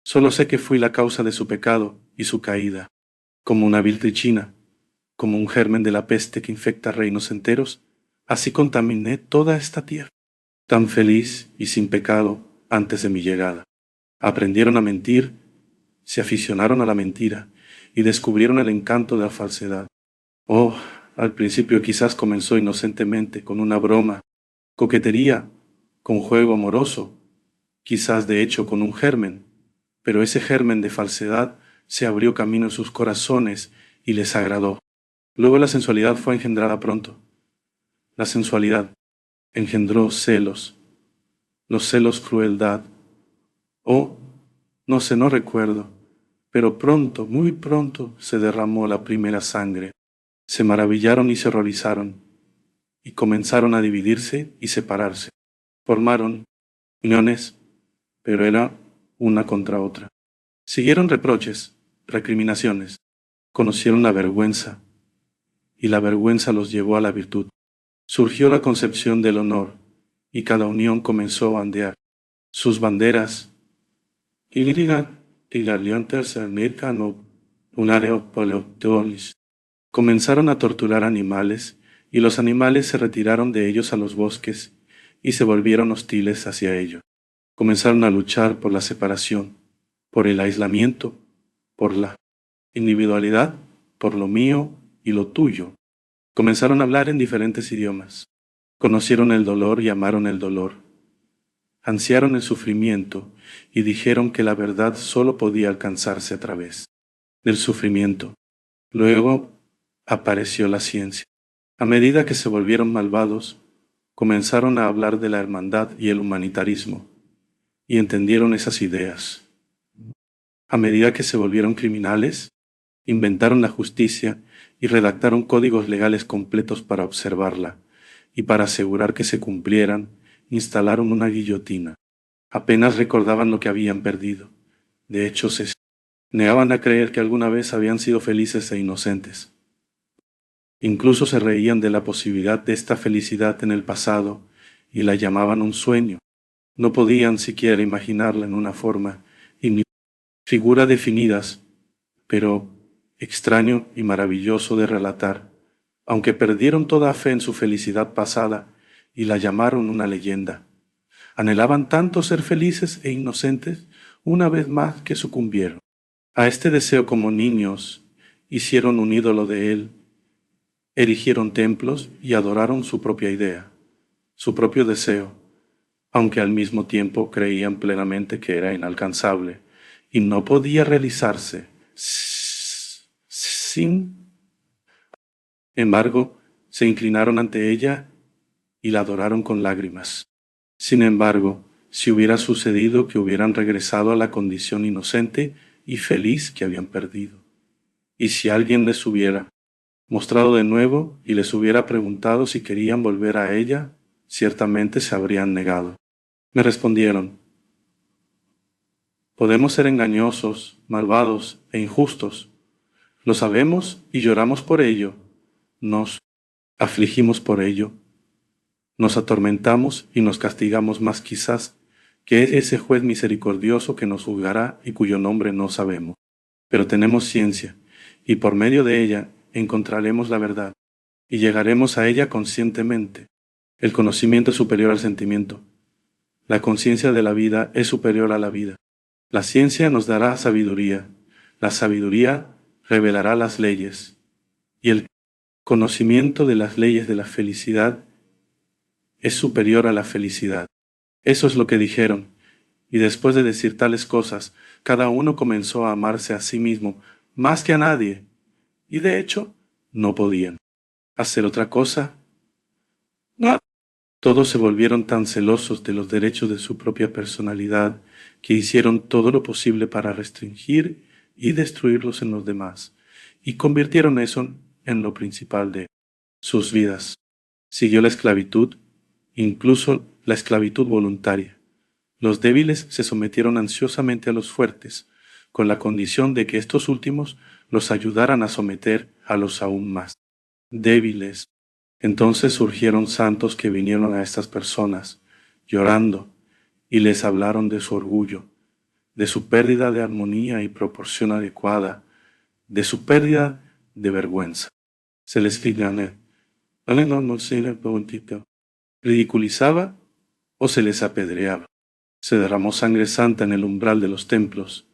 S1: solo sé que fui la causa de su pecado y su caída, como una vil trichina, como un germen de la peste que infecta reinos enteros. Así contaminé toda esta tierra, tan feliz y sin pecado antes de mi llegada. Aprendieron a mentir, se aficionaron a la mentira y descubrieron el encanto de la falsedad. Oh, al principio quizás comenzó inocentemente con una broma, coquetería, con juego amoroso, quizás de hecho con un germen, pero ese germen de falsedad se abrió camino en sus corazones y les agradó. Luego la sensualidad fue engendrada pronto. La sensualidad engendró celos, los celos crueldad. Oh, no sé, no recuerdo, pero pronto, muy pronto, se derramó la primera sangre. Se maravillaron y se horrorizaron, y comenzaron a dividirse y separarse. Formaron uniones, pero era una contra otra. Siguieron reproches, recriminaciones. Conocieron la vergüenza, y la vergüenza los llevó a la virtud. Surgió la concepción del honor, y cada unión comenzó a ondear. Sus banderas, comenzaron a torturar animales, y los animales se retiraron de ellos a los bosques y se volvieron hostiles hacia ellos. Comenzaron a luchar por la separación, por el aislamiento, por la individualidad, por lo mío y lo tuyo. Comenzaron a hablar en diferentes idiomas. Conocieron el dolor y amaron el dolor. Ansiaron el sufrimiento y dijeron que la verdad solo podía alcanzarse a través del sufrimiento. Luego apareció la ciencia. A medida que se volvieron malvados, comenzaron a hablar de la hermandad y el humanitarismo, y entendieron esas ideas. A medida que se volvieron criminales, inventaron la justicia y redactaron códigos legales completos para observarla, y para asegurar que se cumplieran, instalaron una guillotina. Apenas recordaban lo que habían perdido. De hecho, se negaban a creer que alguna vez habían sido felices e inocentes. Incluso se reían de la posibilidad de esta felicidad en el pasado y la llamaban un sueño. No podían siquiera imaginarla en una forma y ni figura definidas, pero extraño y maravilloso de relatar, aunque perdieron toda fe en su felicidad pasada y la llamaron una leyenda. Anhelaban tanto ser felices e inocentes una vez más que sucumbieron. A este deseo como niños hicieron un ídolo de él, erigieron templos y adoraron su propia idea, su propio deseo, aunque al mismo tiempo creían plenamente que era inalcanzable y no podía realizarse. Sin embargo, se inclinaron ante ella y la adoraron con lágrimas. Sin embargo, si hubiera sucedido que hubieran regresado a la condición inocente y feliz que habían perdido, y si alguien les hubiera mostrado de nuevo y les hubiera preguntado si querían volver a ella, ciertamente se habrían negado. Me respondieron: podemos ser engañosos, malvados e injustos. Lo sabemos y lloramos por ello. Nos afligimos por ello. Nos atormentamos y nos castigamos más quizás que ese juez misericordioso que nos juzgará y cuyo nombre no sabemos. Pero tenemos ciencia, y por medio de ella encontraremos la verdad, y llegaremos a ella conscientemente. El conocimiento es superior al sentimiento. La conciencia de la vida es superior a la vida. La ciencia nos dará sabiduría. La sabiduría revelará las leyes. Y el conocimiento de las leyes de la felicidad es superior a la felicidad. Eso es lo que dijeron. Y después de decir tales cosas, cada uno comenzó a amarse a sí mismo más que a nadie. Y de hecho, no podían hacer otra cosa. No. Todos se volvieron tan celosos de los derechos de su propia personalidad que hicieron todo lo posible para restringir y destruirlos en los demás, y convirtieron eso en lo principal de sus vidas. Siguió la esclavitud, incluso la esclavitud voluntaria. Los débiles se sometieron ansiosamente a los fuertes, con la condición de que estos últimos los ayudaran a someter a los aún más débiles. Entonces surgieron santos que vinieron a estas personas, llorando, y les hablaron de su orgullo, de su pérdida de armonía y proporción adecuada, de su pérdida de vergüenza. Se les ridiculizaba o se les apedreaba. Se derramó sangre santa en el umbral de los templos.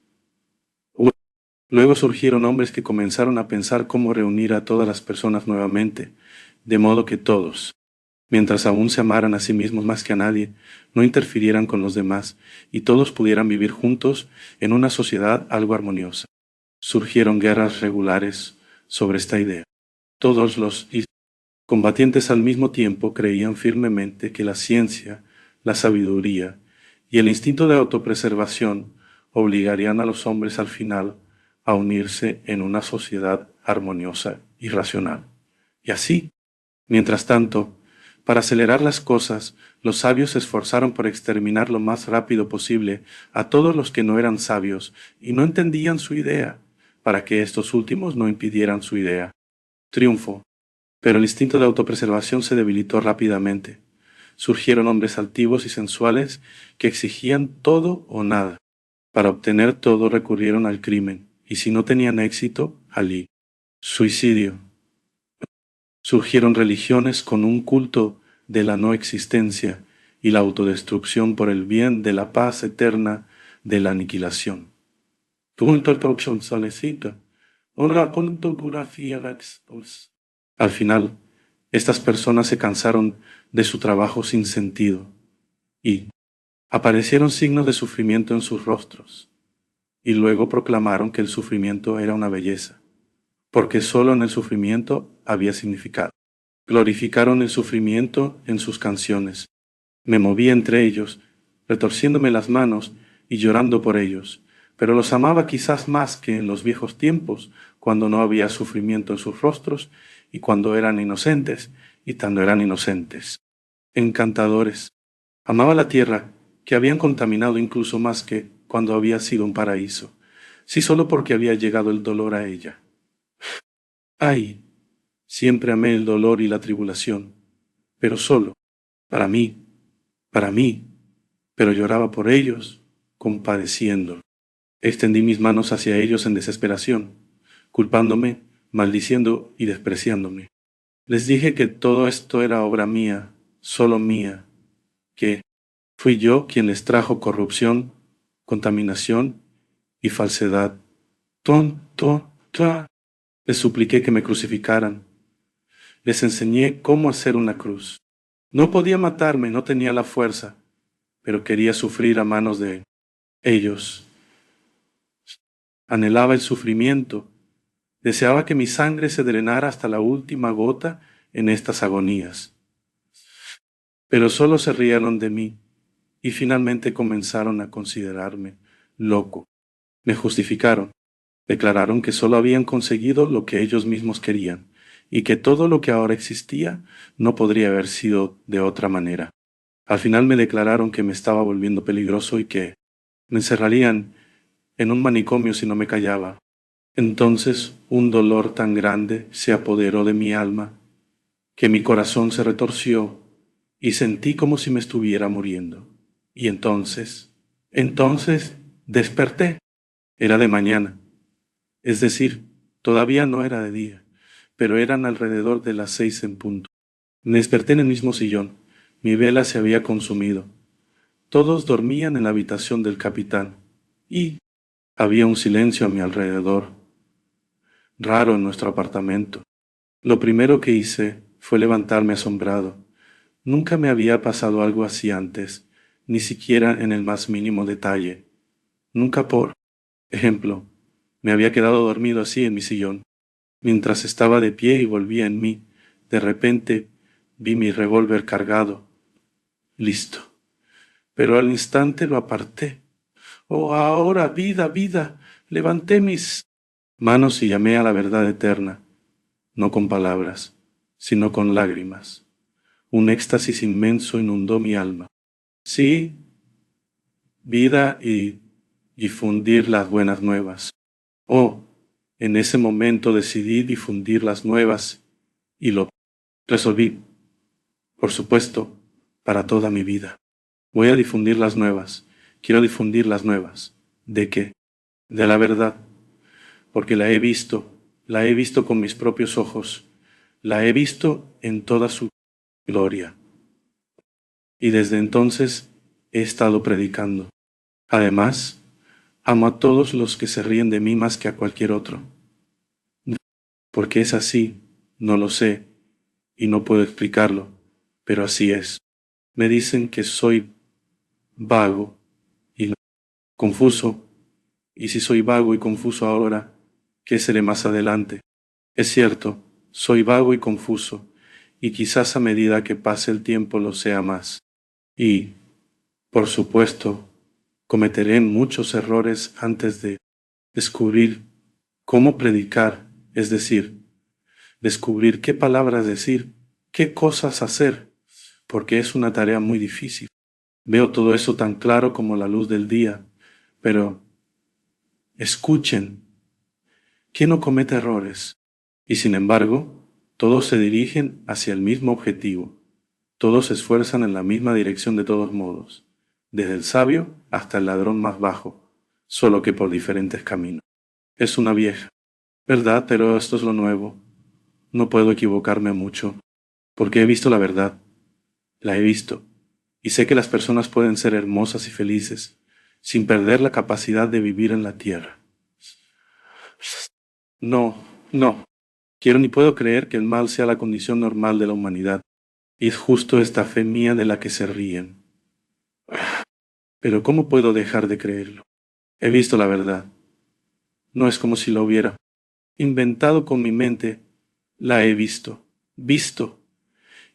S1: Luego surgieron hombres que comenzaron a pensar cómo reunir a todas las personas nuevamente, de modo que todos, mientras aún se amaran a sí mismos más que a nadie, no interfirieran con los demás y todos pudieran vivir juntos en una sociedad algo armoniosa. Surgieron guerras regulares sobre esta idea. Todos los combatientes al mismo tiempo creían firmemente que la ciencia, la sabiduría y el instinto de autopreservación obligarían a los hombres al final a unirse en una sociedad armoniosa y racional. Y así, mientras tanto, para acelerar las cosas, los sabios se esforzaron por exterminar lo más rápido posible a todos los que no eran sabios y no entendían su idea, para que estos últimos no impidieran su idea. Triunfo. Pero el instinto de autopreservación se debilitó rápidamente. Surgieron hombres altivos y sensuales que exigían todo o nada. Para obtener todo recurrieron al crimen, y si no tenían éxito, al suicidio. Surgieron religiones con un culto de la no existencia y la autodestrucción por el bien de la paz eterna de la aniquilación. Al final, estas personas se cansaron de su trabajo sin sentido y aparecieron signos de sufrimiento en sus rostros, y luego proclamaron que el sufrimiento era una belleza, porque solo en el sufrimiento había significado. Glorificaron el sufrimiento en sus canciones. Me moví entre ellos, retorciéndome las manos y llorando por ellos, pero los amaba quizás más que en los viejos tiempos, cuando no había sufrimiento en sus rostros y cuando eran inocentes y cuando eran inocentes. Encantadores. Amaba la tierra, que habían contaminado incluso más que cuando había sido un paraíso, si solo porque había llegado el dolor a ella. ¡Ay! Siempre amé el dolor y la tribulación, pero solo, para mí, pero lloraba por ellos, compadeciéndolos. Extendí mis manos hacia ellos en desesperación, culpándome, maldiciendo y despreciándome. Les dije que todo esto era obra mía, solo mía, que fui yo quien les trajo corrupción, contaminación y falsedad. Les supliqué que me crucificaran. Les enseñé cómo hacer una cruz. No podía matarme, no tenía la fuerza, pero quería sufrir a manos de ellos. Anhelaba el sufrimiento, deseaba que mi sangre se drenara hasta la última gota en estas agonías. Pero solo se rieron de mí y finalmente comenzaron a considerarme loco. Me justificaron, declararon que solo habían conseguido lo que ellos mismos querían y que todo lo que ahora existía no podría haber sido de otra manera. Al final me declararon que me estaba volviendo peligroso y que me encerrarían en un manicomio si no me callaba. Entonces un dolor tan grande se apoderó de mi alma que mi corazón se retorció y sentí como si me estuviera muriendo. Y entonces desperté. Era de mañana, es decir, todavía no era de día, pero eran alrededor de las 6 en punto. Me desperté en el mismo sillón. Mi vela se había consumido. Todos dormían en la habitación del capitán y había un silencio a mi alrededor, raro en nuestro apartamento. Lo primero que hice fue levantarme asombrado. Nunca me había pasado algo así antes, ni siquiera en el más mínimo detalle. Nunca, por ejemplo, me había quedado dormido así en mi sillón. Mientras estaba de pie y volvía en mí, de repente vi mi revólver cargado, listo. Pero al instante lo aparté. Oh, ahora, vida, vida. Levanté mis manos y llamé a la verdad eterna, no con palabras, sino con lágrimas. Un éxtasis inmenso inundó mi alma. Sí, vida y difundir las buenas nuevas. Oh, en ese momento decidí difundir las nuevas y lo resolví, por supuesto, para toda mi vida. Voy a difundir las nuevas. Quiero difundir las nuevas. ¿De qué? De la verdad, porque la he visto con mis propios ojos, la he visto en toda su gloria. Y desde entonces he estado predicando. Además, amo a todos los que se ríen de mí más que a cualquier otro. ¿Por qué es así? No lo sé y no puedo explicarlo, pero así es. Me dicen que soy vago y confuso, y si soy vago y confuso ahora, ¿qué seré más adelante? Es cierto, soy vago y confuso, y quizás a medida que pase el tiempo lo sea más. Y, por supuesto, cometeré muchos errores antes de descubrir cómo predicar, es decir, descubrir qué palabras decir, qué cosas hacer, porque es una tarea muy difícil. Veo todo eso tan claro como la luz del día, pero escuchen, ¿quién no comete errores? Y sin embargo, todos se dirigen hacia el mismo objetivo. Todos se esfuerzan en la misma dirección de todos modos, desde el sabio hasta el ladrón más bajo, solo que por diferentes caminos. Es una vieja, ¿verdad? Pero esto es lo nuevo. No puedo equivocarme mucho, porque he visto la verdad. La he visto, y sé que las personas pueden ser hermosas y felices, sin perder la capacidad de vivir en la tierra. No, no. Quiero ni puedo creer que el mal sea la condición normal de la humanidad, y es justo esta fe mía de la que se ríen. Pero ¿cómo puedo dejar de creerlo? He visto la verdad. No es como si la hubiera inventado con mi mente. La he visto,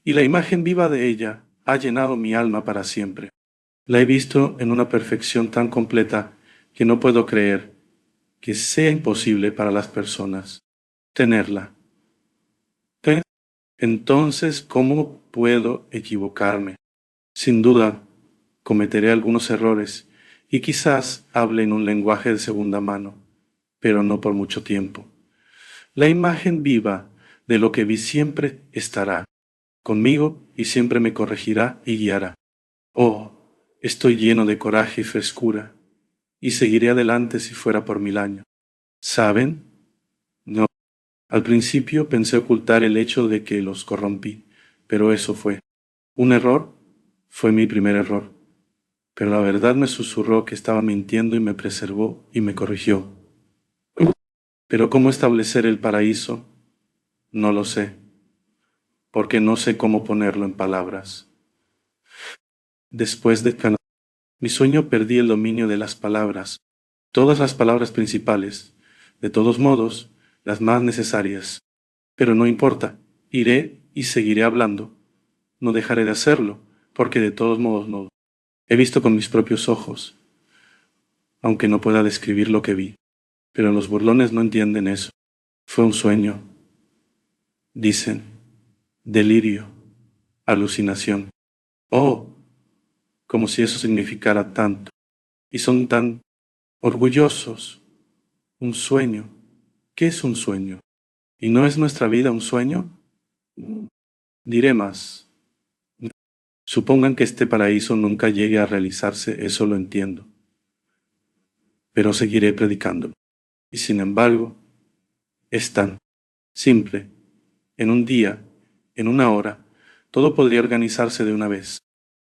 S1: y la imagen viva de ella ha llenado mi alma para siempre. La he visto en una perfección tan completa que no puedo creer que sea imposible para las personas tenerla. Entonces, ¿cómo puedo equivocarme? Sin duda, cometeré algunos errores y quizás hable en un lenguaje de segunda mano, pero no por mucho tiempo. La imagen viva de lo que vi siempre estará conmigo y siempre me corregirá y guiará. Oh, estoy lleno de coraje y frescura y seguiré adelante si fuera por 1000 años. ¿Saben? No. Al principio pensé ocultar el hecho de que los corrompí, pero eso fue un error. Fue mi primer error. Pero la verdad me susurró que estaba mintiendo y me preservó y me corrigió. Pero ¿cómo establecer el paraíso? No lo sé, porque no sé cómo ponerlo en palabras. Después de Mi sueño perdí el dominio de las palabras, todas las palabras principales, de todos modos, las más necesarias. Pero no importa, iré y seguiré hablando. No dejaré de hacerlo, porque de todos modos no. He visto con mis propios ojos, aunque no pueda describir lo que vi. Pero los burlones no entienden eso. Fue un sueño. Dicen, delirio, alucinación. Oh, como si eso significara tanto. Y son tan orgullosos. Un sueño. ¿Qué es un sueño? ¿Y no es nuestra vida un sueño? Diré más. Supongan que este paraíso nunca llegue a realizarse, eso lo entiendo. Pero seguiré predicando. Y sin embargo, es tan simple. En un día, en una hora, todo podría organizarse de una vez.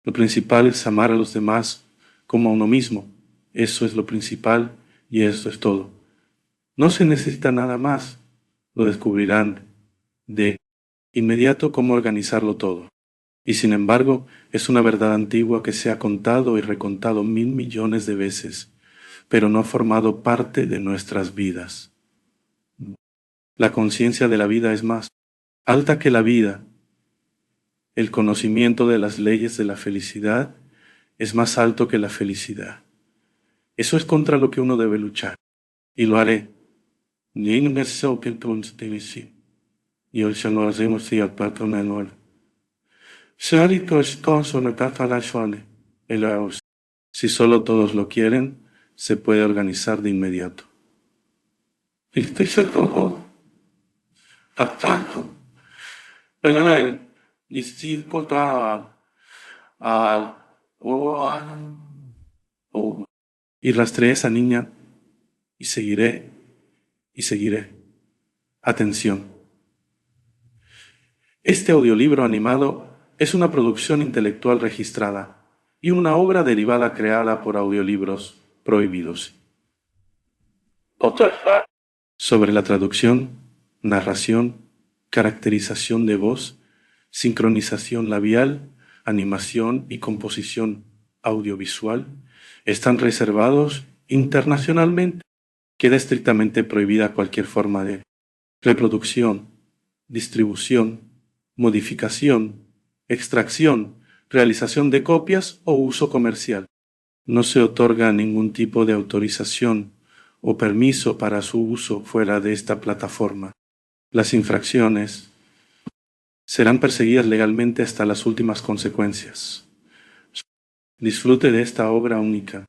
S1: Lo principal es amar a los demás como a uno mismo. Eso es lo principal y eso es todo. No se necesita nada más. Lo descubrirán de inmediato cómo organizarlo todo. Y sin embargo, es una verdad antigua que se ha contado y recontado 1.000 millones de veces, pero no ha formado parte de nuestras vidas. La conciencia de la vida es más alta que la vida. El conocimiento de las leyes de la felicidad es más alto que la felicidad. Eso es contra lo que uno debe luchar. Y lo haré. Y hoy se lo hacemos y al patrón manual. Si solo todos lo quieren, se puede organizar de inmediato. Estoy seguro. Tanto. Y si y rastreé a esa niña y seguiré y seguiré. Atención. Este audiolibro animado es una producción intelectual registrada y una obra derivada creada por Audiolibros Prohibidos. Sobre la traducción, narración, caracterización de voz, sincronización labial, animación y composición audiovisual están reservados internacionalmente. Queda estrictamente prohibida cualquier forma de reproducción, distribución, modificación, extracción, realización de copias o uso comercial. No se otorga ningún tipo de autorización o permiso para su uso fuera de esta plataforma. Las infracciones serán perseguidas legalmente hasta las últimas consecuencias. Disfrute de esta obra única.